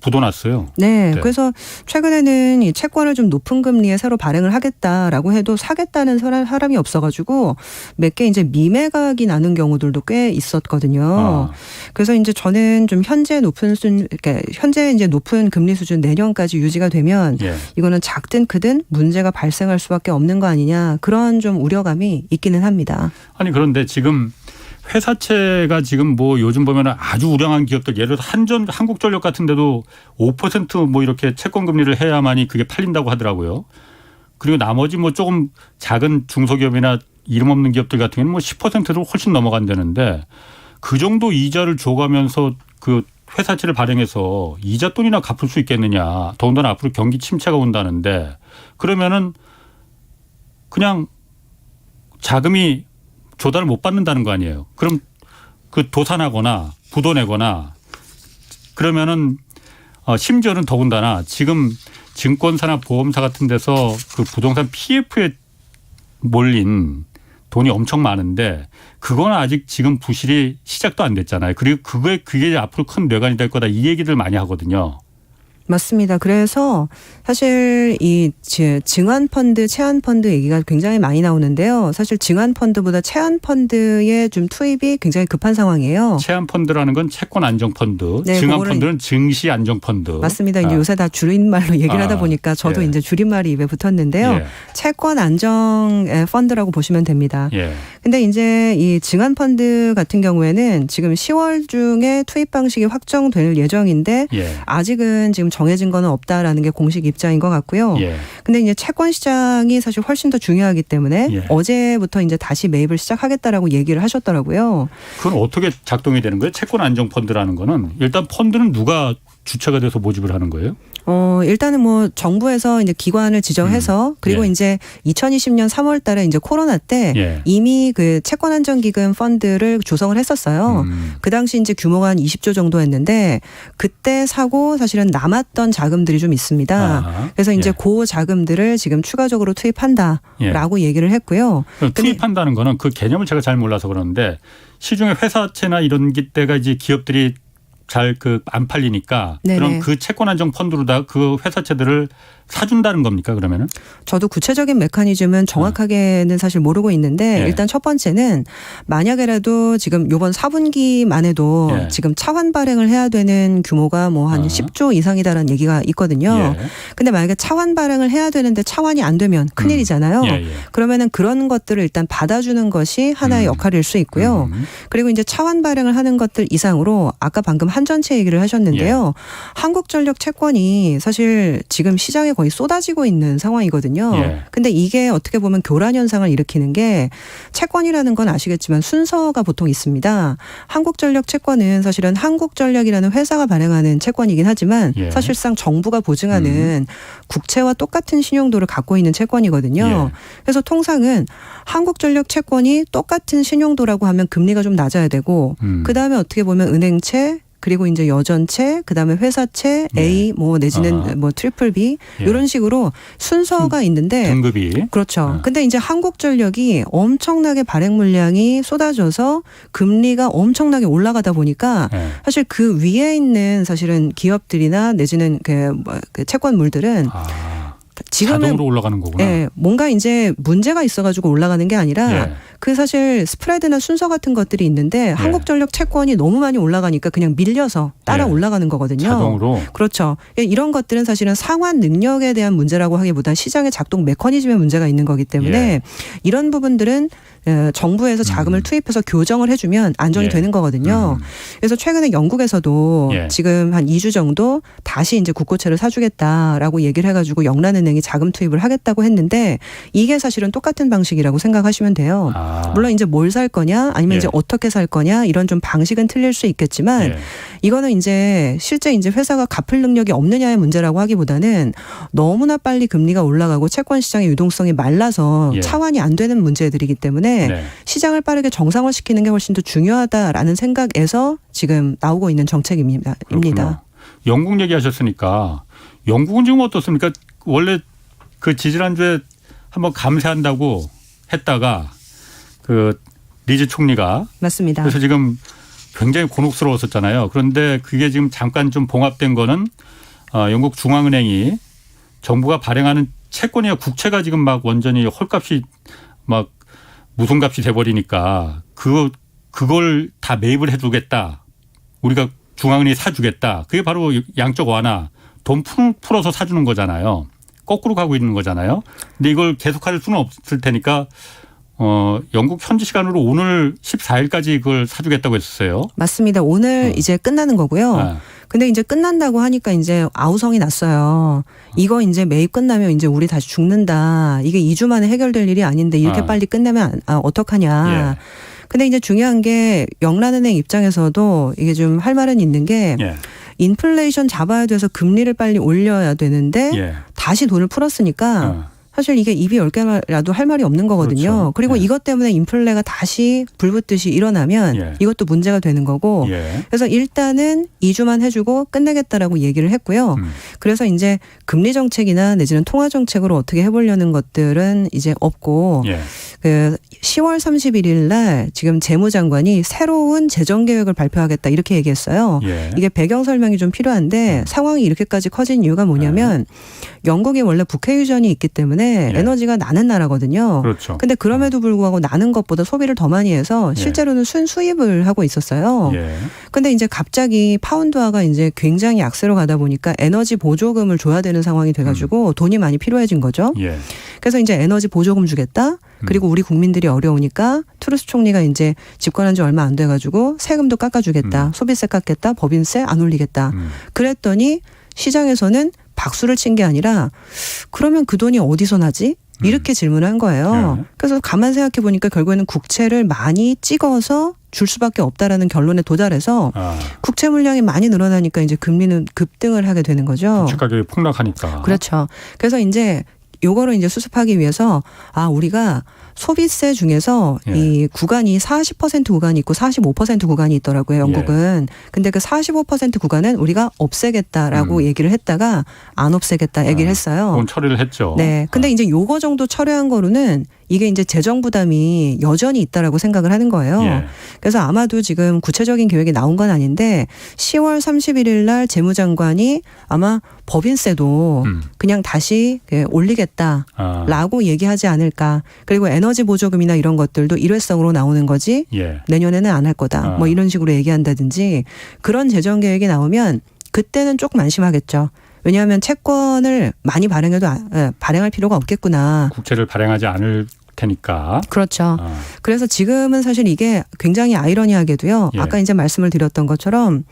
부도났어요. 네, 네. 그래서 최근에는 이 채권을 좀 높은 금리에 새로 발행을 하겠다라고 해도 사겠다는 사람이 없어가지고 몇 개 이제 미매각이 나는 경우들도 꽤 있었거든요. 그래서 이제 저는 좀 현재 높은 그러니까 현재 이제 높은 금리 수준 내년까지 유지가 되면 예. 이거는 작든 크든 문제가 발생할 수밖에 없는 거 아니냐 그런 좀 우려감이 있기는 합니다. 아니 그런데 지금 회사채가 지금 뭐 요즘 보면 아주 우량한 기업들 예를 들어서 한국전력 같은 데도 5% 이렇게 채권 금리를 해야만이 그게 팔린다고 하더라고요. 그리고 나머지 뭐 조금 작은 중소기업이나 이름 없는 기업들 같은 경우는 뭐 10%로 훨씬 넘어간다는데 그 정도 이자를 줘가면서 그 회사채를 발행해서 이자 돈이나 갚을 수 있겠느냐. 더군다나 앞으로 경기 침체가 온다는데 그러면은 그냥 자금이 조달을 못 받는다는 거 아니에요. 그럼 그 도산하거나 부도내거나 그러면은 심지어는 더군다나 지금 증권사나 보험사 같은 데서 그 부동산 PF에 몰린 돈이 엄청 많은데 그건 아직 지금 부실이 시작도 안 됐잖아요. 그리고 그게 앞으로 큰 뇌관이 될 거다 이 얘기들 많이 하거든요. 맞습니다. 그래서 사실 이 증환펀드, 채환펀드 얘기가 굉장히 많이 나오는데요. 사실 증환펀드보다 채환펀드의 좀 투입이 굉장히 급한 상황이에요. 채환펀드라는 건 채권안정펀드, 네, 증환펀드는 증시안정펀드. 맞습니다. 이제 요새 다 줄임말로 얘기를 하다 보니까 저도 예. 이제 줄임말이 입에 붙었는데요. 예. 채권안정 펀드라고 보시면 됩니다. 예. 근데 이제 이 증환펀드 같은 경우에는 지금 10월 중에 투입 방식이 확정될 예정인데 예. 아직은 지금 정해진 거는 없다라는 게 공식 입장인 것 같고요. 예. 근데 이제 채권 시장이 사실 훨씬 더 중요하기 때문에 예. 어제부터 이제 다시 매입을 시작하겠다라고 얘기를 하셨더라고요. 그건 어떻게 작동이 되는 거예요? 채권안정펀드라는 거는 일단 펀드는 누가 주체가 돼서 모집을 하는 거예요? 일단은 뭐 정부에서 이제 기관을 지정해서 그리고 예. 이제 2020년 3월 달에 이제 코로나 때 예. 이미 그 채권안정기금 펀드를 조성을 했었어요. 그 당시 이제 규모가 한 20조 정도 했는데 그때 사고 사실은 남았던 자금들이 좀 있습니다. 아하. 그래서 이제 예. 그 자금들을 지금 추가적으로 투입한다라고 얘기를 했고요. 투입한다는 거는 그 개념을 제가 잘 몰라서 그러는데 시중에 회사채나 이런 때가 이제 기업들이 잘 안 팔리니까 네네. 그럼 그 채권안정 펀드로다 그 회사채들을 사준다는 겁니까 그러면은? 저도 구체적인 메커니즘은 정확하게는 사실 모르고 있는데 예. 일단 첫 번째는 만약에라도 지금 이번 4분기만 해도 예. 지금 차환 발행을 해야 되는 규모가 뭐 한 10조 이상이다라는 얘기가 있거든요. 예. 근데 만약에 차환 발행을 해야 되는데 차환이 안 되면 큰일이잖아요. 예, 예. 그러면은 그런 것들을 일단 받아주는 것이 하나의 역할일 수 있고요. 그리고 이제 차환 발행을 하는 것들 이상으로 아까 방금 한전채 얘기를 하셨는데요. 한국전력 채권이 사실 지금 시장에 거의 쏟아지고 있는 상황이거든요. 예. 근데 이게 어떻게 보면 교란 현상을 일으키는 게 채권이라는 건 아시겠지만 순서가 보통 있습니다. 한국전력 채권은 사실은 한국전력이라는 회사가 발행하는 채권이긴 하지만 예. 사실상 정부가 보증하는 국채와 똑같은 신용도를 갖고 있는 채권이거든요. 예. 그래서 통상은 한국전력 채권이 똑같은 신용도라고 하면 금리가 좀 낮아야 되고 그다음에 어떻게 보면 은행채 그리고 이제 여전채, 그다음에 회사채, A 뭐 내지는 뭐 트리플 B 예. 이런 식으로 순서가 있는데 등급이. 그렇죠. 근데 이제 한국전력이 엄청나게 발행 물량이 쏟아져서 금리가 엄청나게 올라가다 보니까 예. 사실 그 위에 있는 사실은 기업들이나 내지는 그 채권물들은 지금은 자동으로 올라가는 거구나. 예, 뭔가 이제 문제가 있어가지고 올라가는 게 아니라 예. 그 사실 스프레드나 순서 같은 것들이 있는데 한국전력 채권이 너무 많이 올라가니까 그냥 밀려서 따라 예. 올라가는 거거든요. 자동으로. 그렇죠. 예, 이런 것들은 사실은 상환 능력에 대한 문제라고 하기보다 시장의 작동 메커니즘에 문제가 있는 거기 때문에 예. 이런 부분들은 정부에서 자금을 투입해서 교정을 해주면 안정이 예. 되는 거거든요. 그래서 최근에 영국에서도 예. 지금 한 2주 정도 다시 이제 국고채를 사주겠다라고 얘기를 해가지고 영란은행이 자금 투입을 하겠다고 했는데 이게 사실은 똑같은 방식이라고 생각하시면 돼요. 물론 이제 뭘 살 거냐 아니면 예. 이제 어떻게 살 거냐 이런 좀 방식은 틀릴 수 있겠지만 예. 이거는 이제 실제 이제 회사가 갚을 능력이 없느냐의 문제라고 하기보다는 너무나 빨리 금리가 올라가고 채권 시장의 유동성이 말라서 예. 차환이 안 되는 문제들이기 때문에 네. 시장을 빠르게 정상화시키는 게 훨씬 더 중요하다라는 생각에서 지금 나오고 있는 정책입니다. 그렇군요. 영국 얘기하셨으니까 영국은 지금 어떻습니까? 원래 그 지지난주에 한번 감세한다고 했다가 그 리즈 총리가 맞습니다. 그래서 지금 굉장히 곤혹스러웠었잖아요. 그런데 그게 지금 잠깐 좀 봉합된 거는 영국 중앙은행이 정부가 발행하는 채권이나 국채가 지금 막 완전히 헐값이 막 무슨값이 돼버리니까 그걸 다 매입을 해주겠다. 우리가 중앙은행이 사주겠다. 그게 바로 양적 완화. 돈 풀어서 사주는 거잖아요. 거꾸로 가고 있는 거잖아요. 근데 이걸 계속할 수는 없을 테니까 영국 현지 시간으로 오늘 14일까지 그걸 사주겠다고 했었어요. 맞습니다. 오늘 이제 끝나는 거고요. 네. 근데 이제 끝난다고 하니까 이제 아우성이 났어요. 이거 이제 매입 끝나면 이제 우리 다시 죽는다. 이게 2주 만에 해결될 일이 아닌데 이렇게 빨리 끝내면 어떡하냐. 예. 근데 이제 중요한 게 영란은행 입장에서도 이게 좀 할 말은 있는 게 예. 인플레이션 잡아야 돼서 금리를 빨리 올려야 되는데 예. 다시 돈을 풀었으니까 사실 이게 입이 10개라도 할 말이 없는 거거든요. 그렇죠. 그리고 예. 이것 때문에 인플레가 다시 불붙듯이 일어나면 예. 이것도 문제가 되는 거고 예. 그래서 일단은 2주만 해주고 끝내겠다라고 얘기를 했고요. 그래서 이제 금리 정책이나 내지는 통화 정책으로 어떻게 해보려는 것들은 이제 없고 예. 그 10월 31일 날 지금 재무장관이 새로운 재정 계획을 발표하겠다 이렇게 얘기했어요. 예. 이게 배경 설명이 좀 필요한데 상황이 이렇게까지 커진 이유가 뭐냐면 영국이 원래 북해 유전이 있기 때문에 예. 에너지가 나는 나라거든요. 그렇죠. 근데 그럼에도 불구하고 나는 것보다 소비를 더 많이 해서 실제로는 순수입을 하고 있었어요. 예. 근데 이제 갑자기 파운드화가 이제 굉장히 약세로 가다 보니까 에너지 보조금을 줘야 되는 상황이 돼가지고 돈이 많이 필요해진 거죠. 예. 그래서 이제 에너지 보조금 주겠다. 그리고 우리 국민들이 어려우니까 트루스 총리가 이제 집권한 지 얼마 안 돼가지고 세금도 깎아주겠다. 소비세 깎겠다. 법인세 안 올리겠다. 그랬더니 시장에서는 박수를 친 게 아니라 그러면 그 돈이 어디서 나지? 이렇게 질문한 거예요. 그래서 가만 생각해 보니까 결국에는 국채를 많이 찍어서 줄 수밖에 없다라는 결론에 도달해서 국채 물량이 많이 늘어나니까 이제 금리는 급등을 하게 되는 거죠. 주식 가격이 폭락하니까. 그렇죠. 그래서 이제 요거를 이제 수습하기 위해서 우리가 소비세 중에서 예. 이 구간이 40% 구간이 있고 45% 구간이 있더라고요. 영국은. 근데 그 45% 구간은 우리가 없애겠다라고 얘기를 했다가 안 없애겠다 얘기를 했어요. 그건 처리를 했죠. 네. 근데 이제 요거 정도 처리한 거로는 이게 이제 재정 부담이 여전히 있다라고 생각을 하는 거예요. 예. 그래서 아마도 지금 구체적인 계획이 나온 건 아닌데 10월 31일 날 재무장관이 아마 법인세도 그냥 다시 올리겠다라고 얘기하지 않을까. 그리고 에너지 보조금이나 이런 것들도 일회성으로 나오는 거지 예. 내년에는 안 할 거다. 뭐 이런 식으로 얘기한다든지 그런 재정 계획이 나오면 그때는 조금 안심하겠죠. 왜냐하면 채권을 많이 발행할 필요가 없겠구나. 국채를 발행하지 않을 테니까. 그렇죠. 그래서 지금은 사실 이게 굉장히 아이러니하게도요. 예. 아까 이제 말씀을 드렸던 것처럼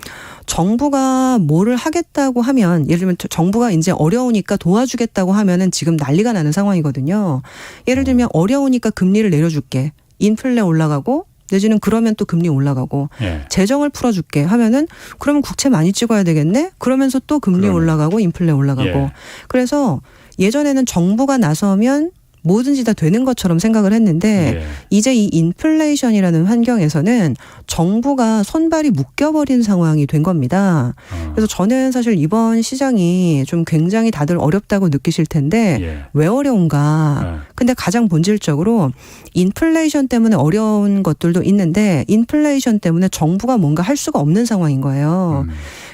정부가 뭐를 하겠다고 하면 예를 들면 정부가 이제 어려우니까 도와주겠다고 하면은 지금 난리가 나는 상황이거든요. 예를 들면 어려우니까 금리를 내려줄게. 인플레 올라가고 내지는 그러면 또 금리 올라가고 예. 재정을 풀어줄게 하면은 그러면 국채 많이 찍어야 되겠네. 그러면서 또 금리 올라가고 인플레 올라가고. 예. 그래서 예전에는 정부가 나서면 뭐든지 다 되는 것처럼 생각을 했는데 예. 이제 이 인플레이션이라는 환경에서는 정부가 손발이 묶여버린 상황이 된 겁니다. 그래서 저는 사실 이번 시장이 좀 굉장히 다들 어렵다고 느끼실 텐데 예. 왜 어려운가. 근데 가장 본질적으로 인플레이션 때문에 어려운 것들도 있는데 인플레이션 때문에 정부가 뭔가 할 수가 없는 상황인 거예요.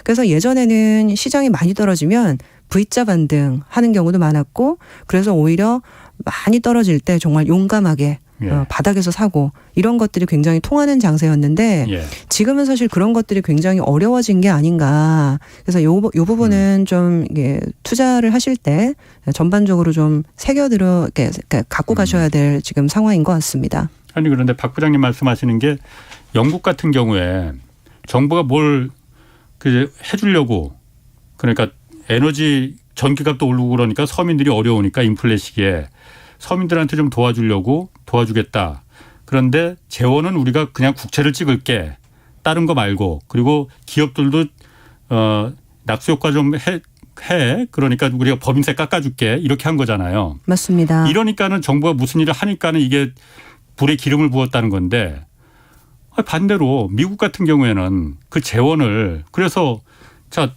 그래서 예전에는 시장이 많이 떨어지면 V자 반등 하는 경우도 많았고 그래서 오히려 많이 떨어질 때 정말 용감하게 바닥에서 사고 이런 것들이 굉장히 통하는 장세였는데 예. 지금은 사실 그런 것들이 굉장히 어려워진 게 아닌가. 그래서 요 부분은 좀 이게 투자를 하실 때 전반적으로 좀 새겨들어 이렇게 갖고 가셔야 될 지금 상황인 것 같습니다. 아니 그런데 박 부장님 말씀하시는 게 영국 같은 경우에 정부가 뭘 해주려고 그러니까 에너지 전기값도 오르고 그러니까 서민들이 어려우니까 인플레 시기에 서민들한테 좀 도와주려고 도와주겠다. 그런데 재원은 우리가 그냥 국채를 찍을게. 다른 거 말고. 그리고 기업들도 낙수 효과 좀 해. 그러니까 우리가 법인세 깎아줄게. 이렇게 한 거잖아요. 맞습니다. 이러니까는 정부가 무슨 일을 하니까는 이게 불에 기름을 부었다는 건데 반대로 미국 같은 경우에는 그 재원을 그래서 자,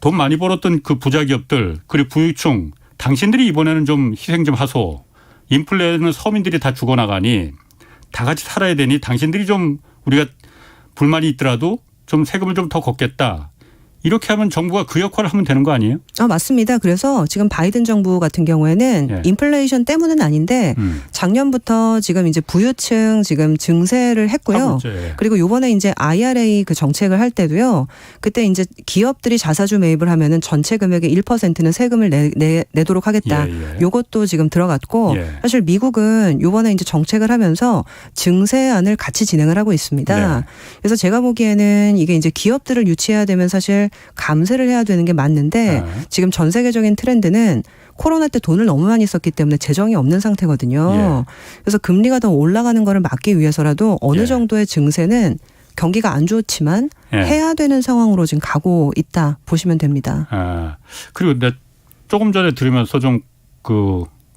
돈 많이 벌었던 그 부자 기업들 그리고 부유층 당신들이 이번에는 좀 희생 좀 하소. 인플레는 서민들이 다 죽어나가니 다 같이 살아야 되니 당신들이 좀 우리가 불만이 있더라도 좀 세금을 좀 더 걷겠다. 이렇게 하면 정부가 그 역할을 하면 되는 거 아니에요? 맞습니다. 그래서 지금 바이든 정부 같은 경우에는 예. 인플레이션 때문은 아닌데 작년부터 지금 이제 부유층 지금 증세를 했고요. 예. 그리고 요번에 이제 IRA 그 정책을 할 때도요. 그때 이제 기업들이 자사주 매입을 하면은 전체 금액의 1%는 세금을 내도록 하겠다. 예. 요것도 지금 들어갔고 예. 사실 미국은 요번에 이제 정책을 하면서 증세안을 같이 진행을 하고 있습니다. 네. 그래서 제가 보기에는 이게 이제 기업들을 유치해야 되면 사실 감세를 해야 되는 게 맞는데 지금 전 세계적인 트렌드는 코로나 때 돈을 너무 많이 썼기 때문에 재정이 없는 상태거든요. 그래서 금리가 더 올라가는 거를 막기 위해서라도 어느 정도의 증세는 경기가 안 좋지만 해야 되는 상황으로 지금 가고 있다 보시면 됩니다. 그리고 내가 조금 전에 들으면서 좀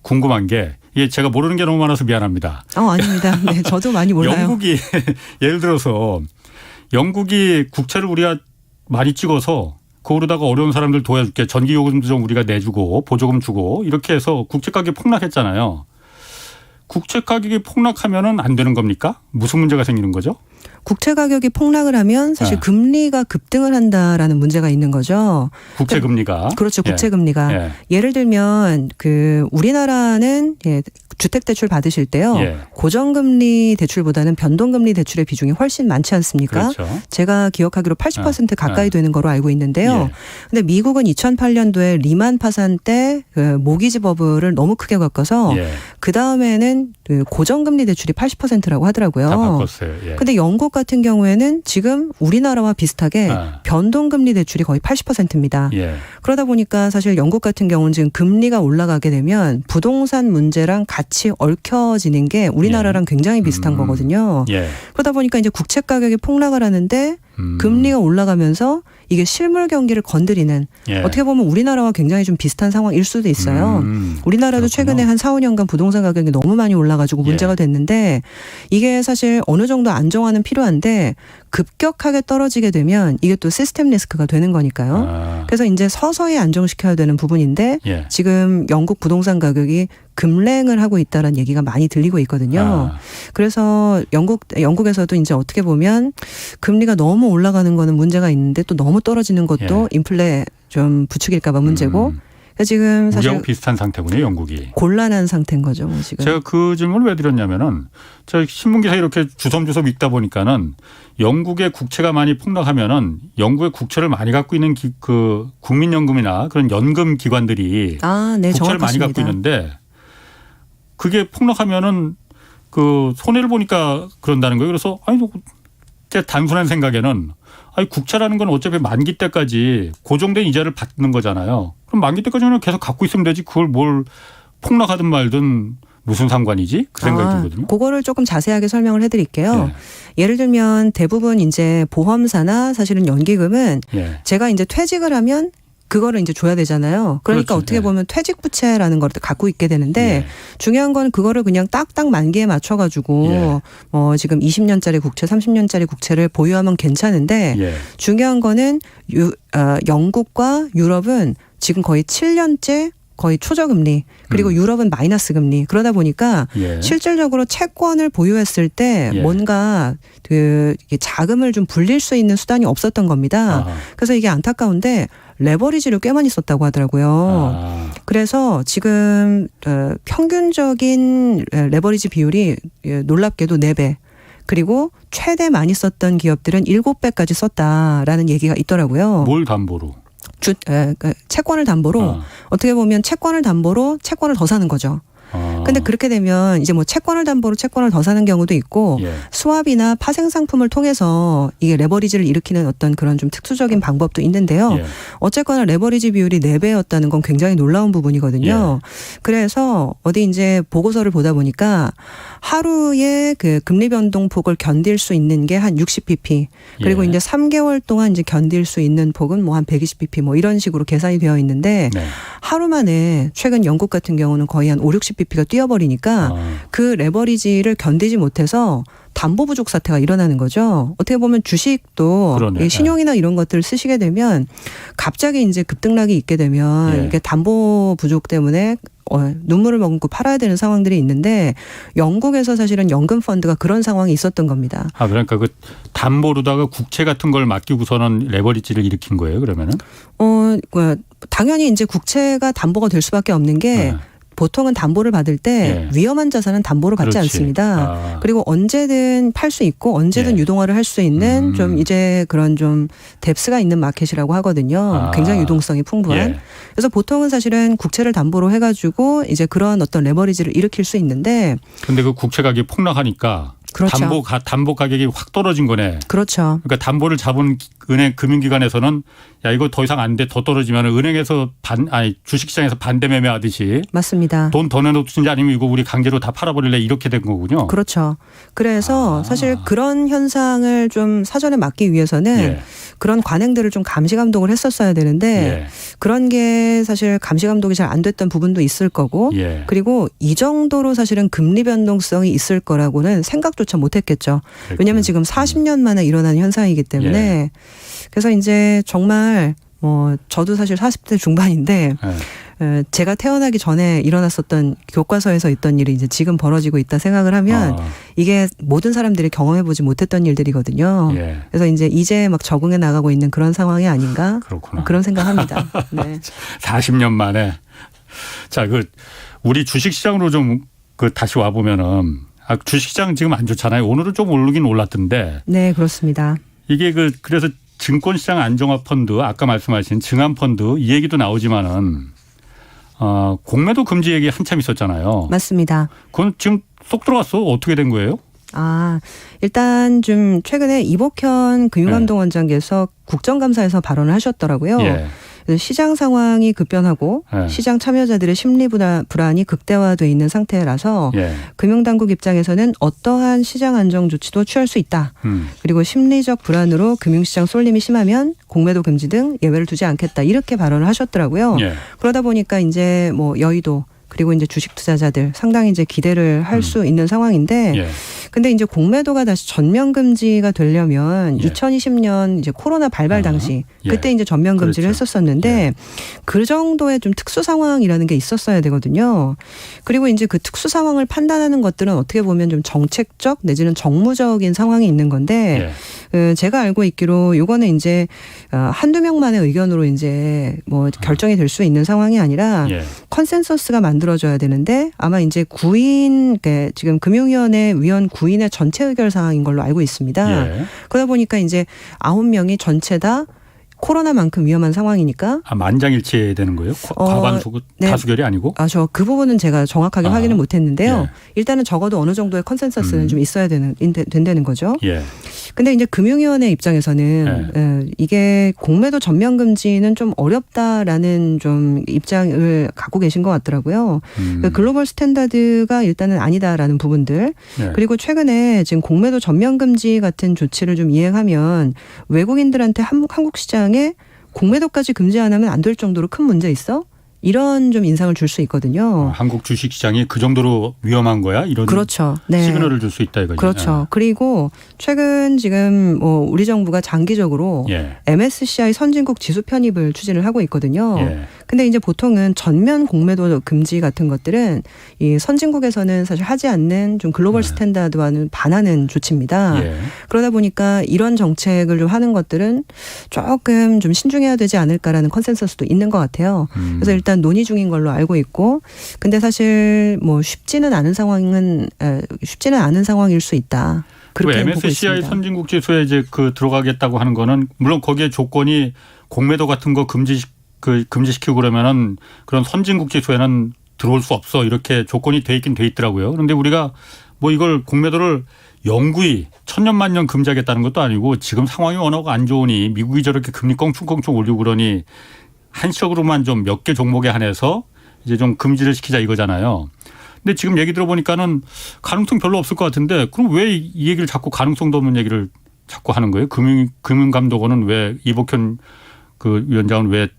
궁금한 게 이게 제가 모르는 게 너무 많아서 미안합니다. 아닙니다. 네, 저도 많이 몰라요. 영국이 예를 들어서 영국이 국채를 우리가 많이 찍어서 그러다가 어려운 사람들 도와줄게. 전기요금도 좀 우리가 내주고 보조금 주고 이렇게 해서 국채 가격이 폭락했잖아요. 국채 가격이 폭락하면은 안 되는 겁니까? 무슨 문제가 생기는 거죠? 국채 가격이 폭락을 하면 사실 금리가 급등을 한다라는 문제가 있는 거죠. 국채 금리가. 그렇죠. 국채 금리가. 예를 들면 우리나라는 주택 대출 받으실 때요. 고정금리 대출보다는 변동금리 대출의 비중이 훨씬 많지 않습니까? 그렇죠. 제가 기억하기로 80% 가까이 되는 거로 알고 있는데요. 근데 미국은 2008년도에 리만 파산 때 모기지 버블을 너무 크게 겪어서 그 다음에는 고정금리 대출이 80%라고 하더라고요. 다 바꿨어요. 근데 영국 같은 경우에는 지금 우리나라와 비슷하게 변동금리 대출이 거의 80%입니다. 그러다 보니까 사실 영국 같은 경우는 지금 금리가 올라가게 되면 부동산 문제랑 같이 얽혀지는 게 우리나라랑 굉장히 비슷한 거거든요. 그러다 보니까 이제 국채 가격이 폭락을 하는데 금리가 올라가면서 이게 실물 경기를 건드리는 어떻게 보면 우리나라와 굉장히 좀 비슷한 상황일 수도 있어요. 우리나라도 그렇구나. 최근에 한 4, 5년간 부동산 가격이 너무 많이 올라가지고 문제가 됐는데 이게 사실 어느 정도 안정화는 필요한데 급격하게 떨어지게 되면 이게 또 시스템 리스크가 되는 거니까요. 그래서 이제 서서히 안정시켜야 되는 부분인데 지금 영국 부동산 가격이 급랭을 하고 있다는 얘기가 많이 들리고 있거든요. 그래서 영국에서도 이제 어떻게 보면 금리가 너무 올라가는 거는 문제가 있는데 또 너무 떨어지는 것도 인플레 좀 부추길까 봐 문제고 지금 사실 우리하고 비슷한 상태군요, 영국이. 곤란한 상태인 거죠, 지금. 제가 그 질문을 왜 드렸냐면은 제가 신문기사 이렇게 주섬주섬 읽다 보니까는 영국의 국채가 많이 폭락하면은 영국의 국채를 많이 갖고 있는 그 국민연금이나 그런 연금 기관들이 네, 국채를 많이 갖고 있는데 그게 폭락하면은 그 손해를 보니까 그런다는 거예요. 그래서 제 단순한 생각에는 국채라는 건 어차피 만기 때까지 고정된 이자를 받는 거잖아요. 그럼 만기 때까지는 계속 갖고 있으면 되지. 그걸 뭘 폭락하든 말든 무슨 상관이지? 그 생각이 들거든요. 그거를 조금 자세하게 설명을 해드릴게요. 예를 들면 대부분 이제 보험사나 사실은 연기금은 제가 이제 퇴직을 하면 그거를 이제 줘야 되잖아요. 그러니까 그렇지. 어떻게 보면 퇴직 부채라는 걸 갖고 있게 되는데 중요한 건 그거를 그냥 딱딱 만기에 맞춰가지고 지금 20년짜리 국채, 30년짜리 국채를 보유하면 괜찮은데 중요한 거는 영국과 유럽은 지금 거의 7년째 거의 초저금리 그리고 유럽은 마이너스 금리 그러다 보니까 실질적으로 채권을 보유했을 때 뭔가 그 자금을 좀 불릴 수 있는 수단이 없었던 겁니다. 그래서 이게 안타까운데 레버리지를 꽤 많이 썼다고 하더라고요. 그래서 지금 평균적인 레버리지 비율이 놀랍게도 4배. 그리고 최대 많이 썼던 기업들은 7배까지 썼다라는 얘기가 있더라고요. 뭘 담보로? 채권을 채권을 담보로 어떻게 보면 채권을 담보로 채권을 더 사는 거죠. 근데 그렇게 되면 이제 뭐 채권을 담보로 채권을 더 사는 경우도 있고 예. 스왑이나 파생 상품을 통해서 이게 레버리지를 일으키는 어떤 그런 좀 특수적인 방법도 있는데요. 예. 어쨌거나 레버리지 비율이 4배였다는 건 굉장히 놀라운 부분이거든요. 그래서 어디 이제 보고서를 보다 보니까 하루에 그 금리 변동폭을 견딜 수 있는 게 한 60bp 그리고 예. 이제 3개월 동안 이제 견딜 수 있는 폭은 뭐 한 120bp 뭐 이런 식으로 계산이 되어 있는데 네. 하루 만에 최근 영국 같은 경우는 거의 한 5, 60bp가 뛰어버리니까 그 레버리지를 견디지 못해서 담보 부족 사태가 일어나는 거죠. 어떻게 보면 주식도 그러네. 신용이나 이런 것들을 쓰시게 되면 갑자기 이제 급등락이 있게 되면 예. 이게 담보 부족 때문에 눈물을 머금고 팔아야 되는 상황들이 있는데 영국에서 사실은 연금 펀드가 그런 상황이 있었던 겁니다. 아 그러니까 그 담보로다가 국채 같은 걸 맡기고서는 레버리지를 일으킨 거예요. 그러면은? 당연히 이제 국채가 담보가 될 수밖에 없는 게 네. 보통은 담보를 받을 때 위험한 자산은 담보를 받지 그렇지. 않습니다. 그리고 언제든 팔 수 있고 언제든 예. 유동화를 할 수 있는 좀 이제 그런 좀 뎁스가 있는 마켓이라고 하거든요. 굉장히 유동성이 풍부한. 예. 그래서 보통은 사실은 국채를 담보로 해가지고 이제 그런 어떤 레버리지를 일으킬 수 있는데. 근데 그 국채 가격이 폭락하니까 그렇죠. 담보 가격이 확 떨어진 거네. 그렇죠. 그러니까 담보를 잡은 은행 금융기관에서는 야 이거 더 이상 안 돼 더 떨어지면 은행에서 주식시장에서 반대 매매하듯이 맞습니다. 돈 더 내놓든지 아니면 이거 우리 강제로 다 팔아버릴래 이렇게 된 거군요. 그렇죠. 그래서 사실 그런 현상을 좀 사전에 막기 위해서는 예. 그런 관행들을 좀 감시 감독을 했었어야 되는데 예. 그런 게 사실 감시 감독이 잘 안 됐던 부분도 있을 거고 예. 그리고 이 정도로 사실은 금리 변동성이 있을 거라고는 생각조차 못했겠죠. 왜냐하면 지금 40년 만에 일어난 현상이기 때문에 예. 그래서 이제 정말 저도 사실 40대 중반인데 제가 태어나기 전에 일어났었던 교과서에서 있던 일이 이제 지금 벌어지고 있다 생각을 하면 이게 모든 사람들이 경험해보지 못했던 일들이거든요. 예. 그래서 이제 막 적응해 나가고 있는 그런 상황이 아닌가 그렇구나. 그런 생각합니다. 네. 40년 만에 자, 우리 주식시장으로 좀 다시 와 보면은 주식시장 지금 안 좋잖아요. 오늘은 좀 오르긴 올랐던데. 네, 그렇습니다. 이게 그래서 증권시장 안정화 펀드 아까 말씀하신 증안 펀드 이 얘기도 나오지만은 공매도 금지 얘기 한참 있었잖아요. 맞습니다. 그건 지금 쏙 들어갔어. 어떻게 된 거예요? 일단 좀 최근에 이복현 금융감독원장께서 국정감사에서 발언을 하셨더라고요. 예. 그래서 시장 상황이 급변하고 시장 참여자들의 심리 불안이 극대화돼 있는 상태라서 금융당국 입장에서는 어떠한 시장 안정 조치도 취할 수 있다. 그리고 심리적 불안으로 금융시장 쏠림이 심하면 공매도 금지 등 예외를 두지 않겠다. 이렇게 발언을 하셨더라고요. 그러다 보니까 이제 뭐 여의도 그리고 이제 주식 투자자들 상당히 이제 기대를 할 수 있는 상황인데 근데 이제 공매도가 다시 전면 금지가 되려면 2020년 이제 코로나 발발 당시 그때 이제 전면 금지를 했었었는데 그 정도의 좀 특수 상황이라는 게 있었어야 되거든요. 그리고 이제 그 특수 상황을 판단하는 것들은 어떻게 보면 좀 정책적 내지는 정무적인 상황이 있는 건데 제가 알고 있기로 요거는 이제 한두 명만의 의견으로 이제 뭐 결정이 될 수 있는 상황이 아니라 컨센서스가 만들어져야 되는데 아마 이제 지금 금융위원회 위원 9인의 전체 의결 사항인 걸로 알고 있습니다. 그러다 보니까 이제 9명이 전체 다 코로나만큼 위험한 상황이니까. 만장일치 되는 거예요? 과반수 다수결이 아니고? 저 그 부분은 제가 정확하게 확인을 못했는데요. 일단은 적어도 어느 정도의 컨센서스는 좀 있어야 된다는 거죠. 근데 이제 금융위원회 입장에서는 이게 공매도 전면 금지는 좀 어렵다라는 좀 입장을 갖고 계신 것 같더라고요. 글로벌 스탠다드가 일단은 아니다라는 부분들. 그리고 최근에 지금 공매도 전면 금지 같은 조치를 좀 이행하면 외국인들한테 한국 시장에 공매도까지 금지 안 하면 안 될 정도로 큰 문제 있어? 이런 좀 인상을 줄 수 있거든요. 한국 주식시장이 그 정도로 위험한 거야? 이런 그렇죠. 시그널을 줄 수 있다 이거죠. 그렇죠. 그리고 최근 지금 우리 정부가 장기적으로 MSCI 선진국 지수 편입을 추진을 하고 있거든요. 근데 이제 보통은 전면 공매도 금지 같은 것들은 이 선진국에서는 사실 하지 않는 좀 글로벌 스탠다드와는 반하는 조치입니다. 그러다 보니까 이런 정책을 좀 하는 것들은 조금 좀 신중해야 되지 않을까라는 컨센서스도 있는 것 같아요. 그래서 일단 논의 중인 걸로 알고 있고, 근데 사실 뭐 쉽지는 않은 상황일 수 있다. 그렇게 MSCI 선진국 지수에 이제 들어가겠다고 하는 거는 물론 거기에 조건이 공매도 같은 거 금지시키고 그러면은 그런 선진국 지수에는 들어올 수 없어 이렇게 조건이 돼 있긴 돼 있더라고요. 그런데 우리가 뭐 이걸 공매도를 영구히 천년만년 금지하겠다는 것도 아니고 지금 상황이 워낙 안 좋으니 미국이 저렇게 금리 껑충껑충 올리고 그러니 한시적으로만 좀 몇 개 종목에 한해서 이제 좀 금지를 시키자 이거잖아요. 근데 지금 얘기 들어보니까는 가능성 별로 없을 것 같은데 그럼 왜 이 얘기를 자꾸 가능성도 없는 얘기를 자꾸 하는 거예요? 금융감독원은 왜 이복현 그 위원장은 왜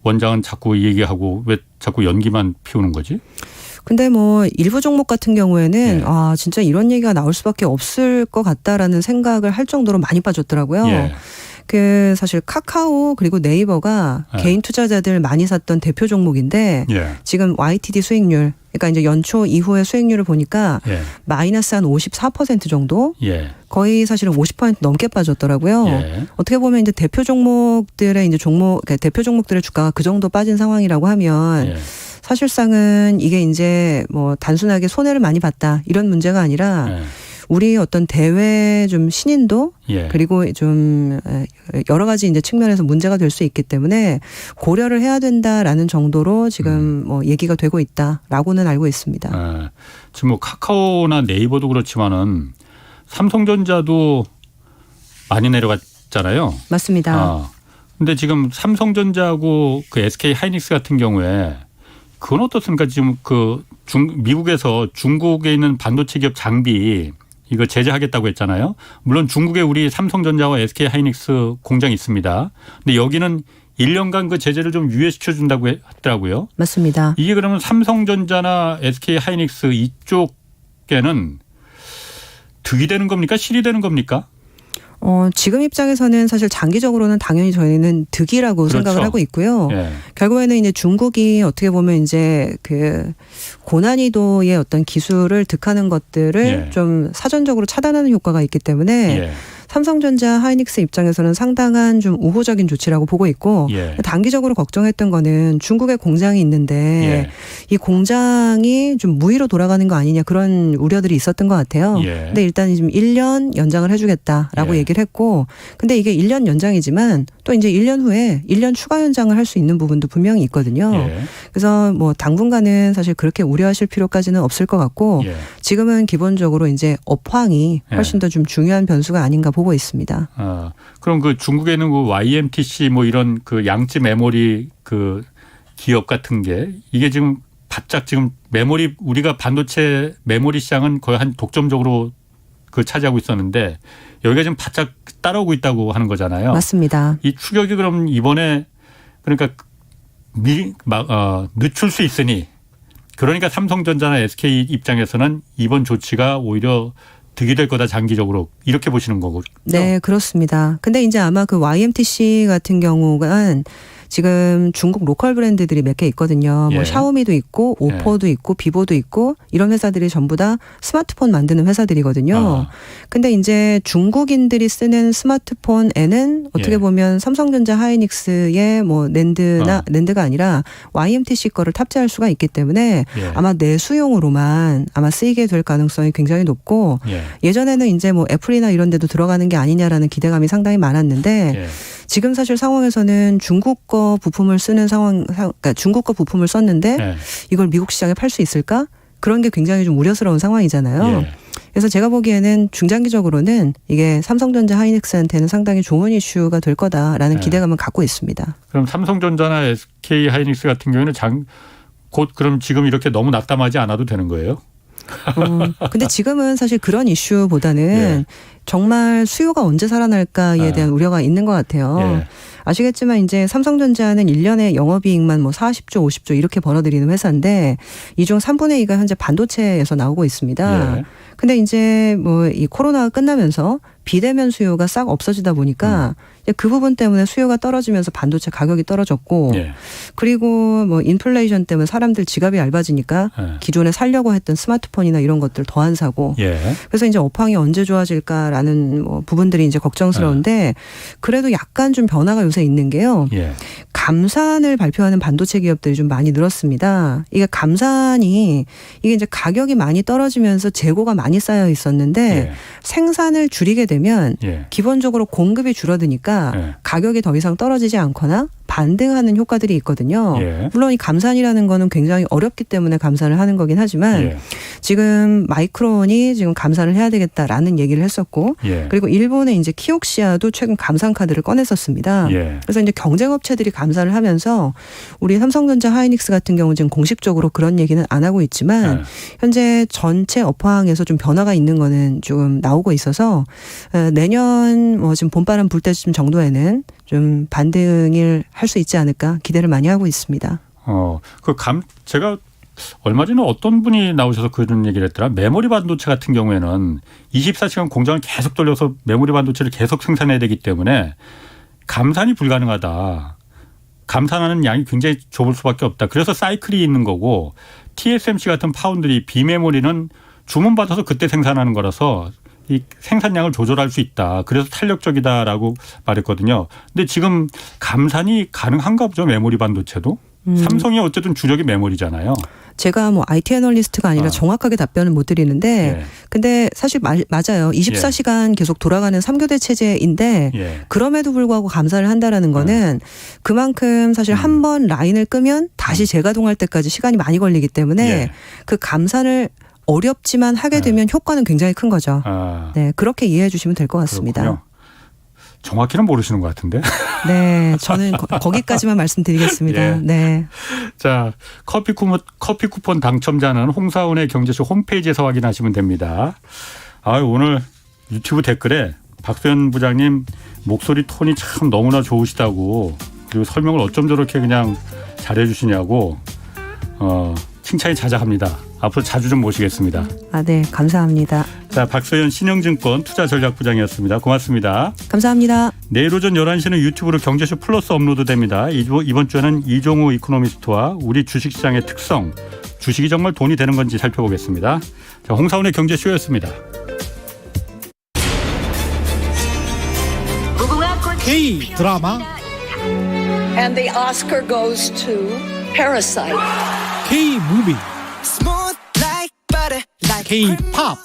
원장은 자꾸 얘기하고 왜 자꾸 연기만 피우는 거지? 근데 뭐 일부 종목 같은 경우에는 예. 진짜 이런 얘기가 나올 수밖에 없을 것 같다라는 생각을 할 정도로 많이 빠졌더라고요. 예. 그 사실 카카오 그리고 네이버가 예. 개인 투자자들 많이 샀던 대표 종목인데 예. 지금 YTD 수익률 그러니까 이제 연초 이후의 수익률을 보니까 예. 마이너스 한 54% 정도 예. 거의 사실은 50% 넘게 빠졌더라고요. 예. 어떻게 보면 이제 대표 종목들의 이제 그러니까 대표 종목들의 주가가 그 정도 빠진 상황이라고 하면 예. 사실상은 이게 이제 뭐 단순하게 손해를 많이 봤다 이런 문제가 아니라 예. 우리 어떤 대외 좀 신인도 예. 그리고 좀 여러 가지 이제 측면에서 문제가 될 수 있기 때문에 고려를 해야 된다라는 정도로 지금 뭐 얘기가 되고 있다라고는 알고 있습니다. 예. 지금 뭐 카카오나 네이버도 그렇지만은 삼성전자도 많이 내려갔잖아요. 맞습니다. 근데 지금 삼성전자하고 그 SK 하이닉스 같은 경우에 그건 어떻습니까? 지금 그 미국에서 중국에 있는 반도체 기업 장비 이거 제재하겠다고 했잖아요. 물론 중국에 우리 삼성전자와 SK 하이닉스 공장이 있습니다. 근데 여기는 1년간 그 제재를 좀 유예시켜 준다고 했더라고요. 맞습니다. 이게 그러면 삼성전자나 SK 하이닉스 이쪽에는 득이 되는 겁니까? 실이 되는 겁니까? 지금 입장에서는 사실 장기적으로는 당연히 저희는 득이라고 그렇죠. 생각을 하고 있고요. 예. 결국에는 이제 중국이 어떻게 보면 이제 그 고난이도의 어떤 기술을 득하는 것들을 예. 좀 사전적으로 차단하는 효과가 있기 때문에 예. 삼성전자, 하이닉스 입장에서는 상당한 좀 우호적인 조치라고 보고 있고 예. 단기적으로 걱정했던 거는 중국에 공장이 있는데 예. 이 공장이 좀 무위로 돌아가는 거 아니냐 그런 우려들이 있었던 것 같아요. 예. 근데 일단 지금 1년 연장을 해주겠다라고 예. 얘기를 했고 근데 이게 1년 연장이지만 또 이제 1년 후에 1년 추가 연장을 할 수 있는 부분도 분명히 있거든요. 예. 그래서 뭐 당분간은 사실 그렇게 우려하실 필요까지는 없을 것 같고 예. 지금은 기본적으로 이제 업황이 훨씬 더 좀 중요한 변수가 아닌가 보고 있습니다. 그럼 그 중국에는 그 YMTC 뭐 이런 그 양지 메모리 그 기업 같은 게 이게 지금 바짝 지금 메모리 우리가 반도체 메모리 시장은 거의 한 독점적으로 그 차지하고 있었는데 여기가 지금 바짝 따라오고 있다고 하는 거잖아요. 맞습니다. 이 추격이 그럼 이번에 그러니까 늦출 수 있으니 그러니까 삼성전자나 SK 입장에서는 이번 조치가 오히려 득이 될 거다 장기적으로 이렇게 보시는 거고. 네, 그렇습니다. 근데 이제 아마 그 YMTC 같은 경우가 지금 중국 로컬 브랜드들이 몇 개 있거든요. 예. 뭐 샤오미도 있고 오포도 있고 비보도 있고 이런 회사들이 전부 다 스마트폰 만드는 회사들이거든요. 근데 이제 중국인들이 쓰는 스마트폰에는 어떻게 예. 보면 삼성전자 하이닉스의 뭐 낸드가 아니라 YMTC 거를 탑재할 수가 있기 때문에 예. 아마 내수용으로만 아마 쓰이게 될 가능성이 굉장히 높고 예. 예전에는 이제 뭐 애플이나 이런 데도 들어가는 게 아니냐라는 기대감이 상당히 많았는데 예. 지금 사실 상황에서는 중국 거 부품을 쓰는 그러니까 중국 거 부품을 썼는데 예. 이걸 미국 시장에 팔 수 있을까? 그런 게 굉장히 좀 우려스러운 상황이잖아요. 예. 그래서 제가 보기에는 중장기적으로는 이게 삼성전자 하이닉스한테는 상당히 좋은 이슈가 될 거다라는 예. 기대감을 갖고 있습니다. 그럼 삼성전자나 SK 하이닉스 같은 경우에는 곧 그럼 지금 이렇게 너무 낙담하지 않아도 되는 거예요? 근데 지금은 사실 그런 이슈보다는 예. 정말 수요가 언제 살아날까에 대한 우려가 있는 것 같아요. 예. 아시겠지만 이제 삼성전자는 1년에 영업이익만 뭐 40조, 50조 이렇게 벌어들이는 회사인데 이 중 3분의 2가 현재 반도체에서 나오고 있습니다. 예. 근데 이제 뭐 이 코로나가 끝나면서 비대면 수요가 싹 없어지다 보니까 이제 그 부분 때문에 수요가 떨어지면서 반도체 가격이 떨어졌고 예. 그리고 뭐 인플레이션 때문에 사람들 지갑이 얇아지니까 예. 기존에 살려고 했던 스마트폰이나 이런 것들 더 안 사고 예. 그래서 이제 업황이 언제 좋아질까라는 뭐 부분들이 이제 걱정스러운데 그래도 약간 좀 변화가 요새 있는 게요. 예. 감산을 발표하는 반도체 기업들이 좀 많이 늘었습니다. 이게 감산이 이게 이제 가격이 많이 떨어지면서 재고가 많이 쌓여 있었는데 예. 생산을 줄이게 되면 예. 기본적으로 공급이 줄어드니까 예. 가격이 더 이상 떨어지지 않거나 반등하는 효과들이 있거든요. 예. 물론 이 감산이라는 거는 굉장히 어렵기 때문에 감산을 하는 거긴 하지만 예. 지금 마이크론이 지금 감산을 해야 되겠다라는 얘기를 했었고 예. 그리고 일본의 이제 키옥시아도 최근 감산 카드를 꺼냈었습니다. 예. 그래서 이제 경쟁업체들이 감산을 하면서 우리 삼성전자 하이닉스 같은 경우는 지금 공식적으로 그런 얘기는 안 하고 있지만 예. 현재 전체 업황에서 좀 변화가 있는 거는 좀 나오고 있어서 내년 뭐 지금 봄바람 불 때쯤 정도에는 좀 반등을 할 수 있지 않을까 기대를 많이 하고 있습니다. 제가 얼마 전에 어떤 분이 나오셔서 그런 얘기를 했더라. 메모리 반도체 같은 경우에는 24시간 공장을 계속 돌려서 메모리 반도체를 계속 생산해야 되기 때문에 감산이 불가능하다. 감산하는 양이 굉장히 좁을 수밖에 없다. 그래서 사이클이 있는 거고 TSMC 같은 파운드리 비메모리는 주문받아서 그때 생산하는 거라서 이 생산량을 조절할 수 있다. 그래서 탄력적이다라고 말했거든요. 근데 지금 감산이 가능한가 보죠. 메모리 반도체도. 삼성이 어쨌든 주력이 메모리잖아요. 제가 뭐 IT 애널리스트가 아니라 정확하게 답변을 못 드리는데 근데 사실 맞아요. 24시간 계속 돌아가는 3교대 체제인데 그럼에도 불구하고 감산을 한다라는 거는 그만큼 사실 한 번 라인을 끄면 다시 재가동할 때까지 시간이 많이 걸리기 때문에 그 감산을 어렵지만 하게 되면 효과는 굉장히 큰 거죠. 네, 그렇게 이해해 주시면 될 것 같습니다. 그렇군요. 정확히는 모르시는 것 같은데. 네, 저는 거기까지만 말씀드리겠습니다. 예. 네. 자, 커피 쿠폰 당첨자는 홍사원의 경제쇼 홈페이지에서 확인하시면 됩니다. 오늘 유튜브 댓글에 박소연 부장님 목소리 톤이 참 너무나 좋으시다고 그리고 설명을 어쩜 저렇게 그냥 잘해 주시냐고 칭찬이 자자합니다. 앞으로 자주 좀 모시겠습니다. 네, 감사합니다. 자, 박소연 신영증권 투자전략부장이었습니다. 고맙습니다. 감사합니다. 내일 오전 11시는 유튜브로 경제쇼 플러스 업로드됩니다. 이번 주에는 이종우 이코노미스트와 우리 주식시장의 특성, 주식이 정말 돈이 되는 건지 살펴보겠습니다. 자, 홍사원의 경제쇼였습니다. K 드라마 And the Oscar goes to Parasite. K 무비 K 팝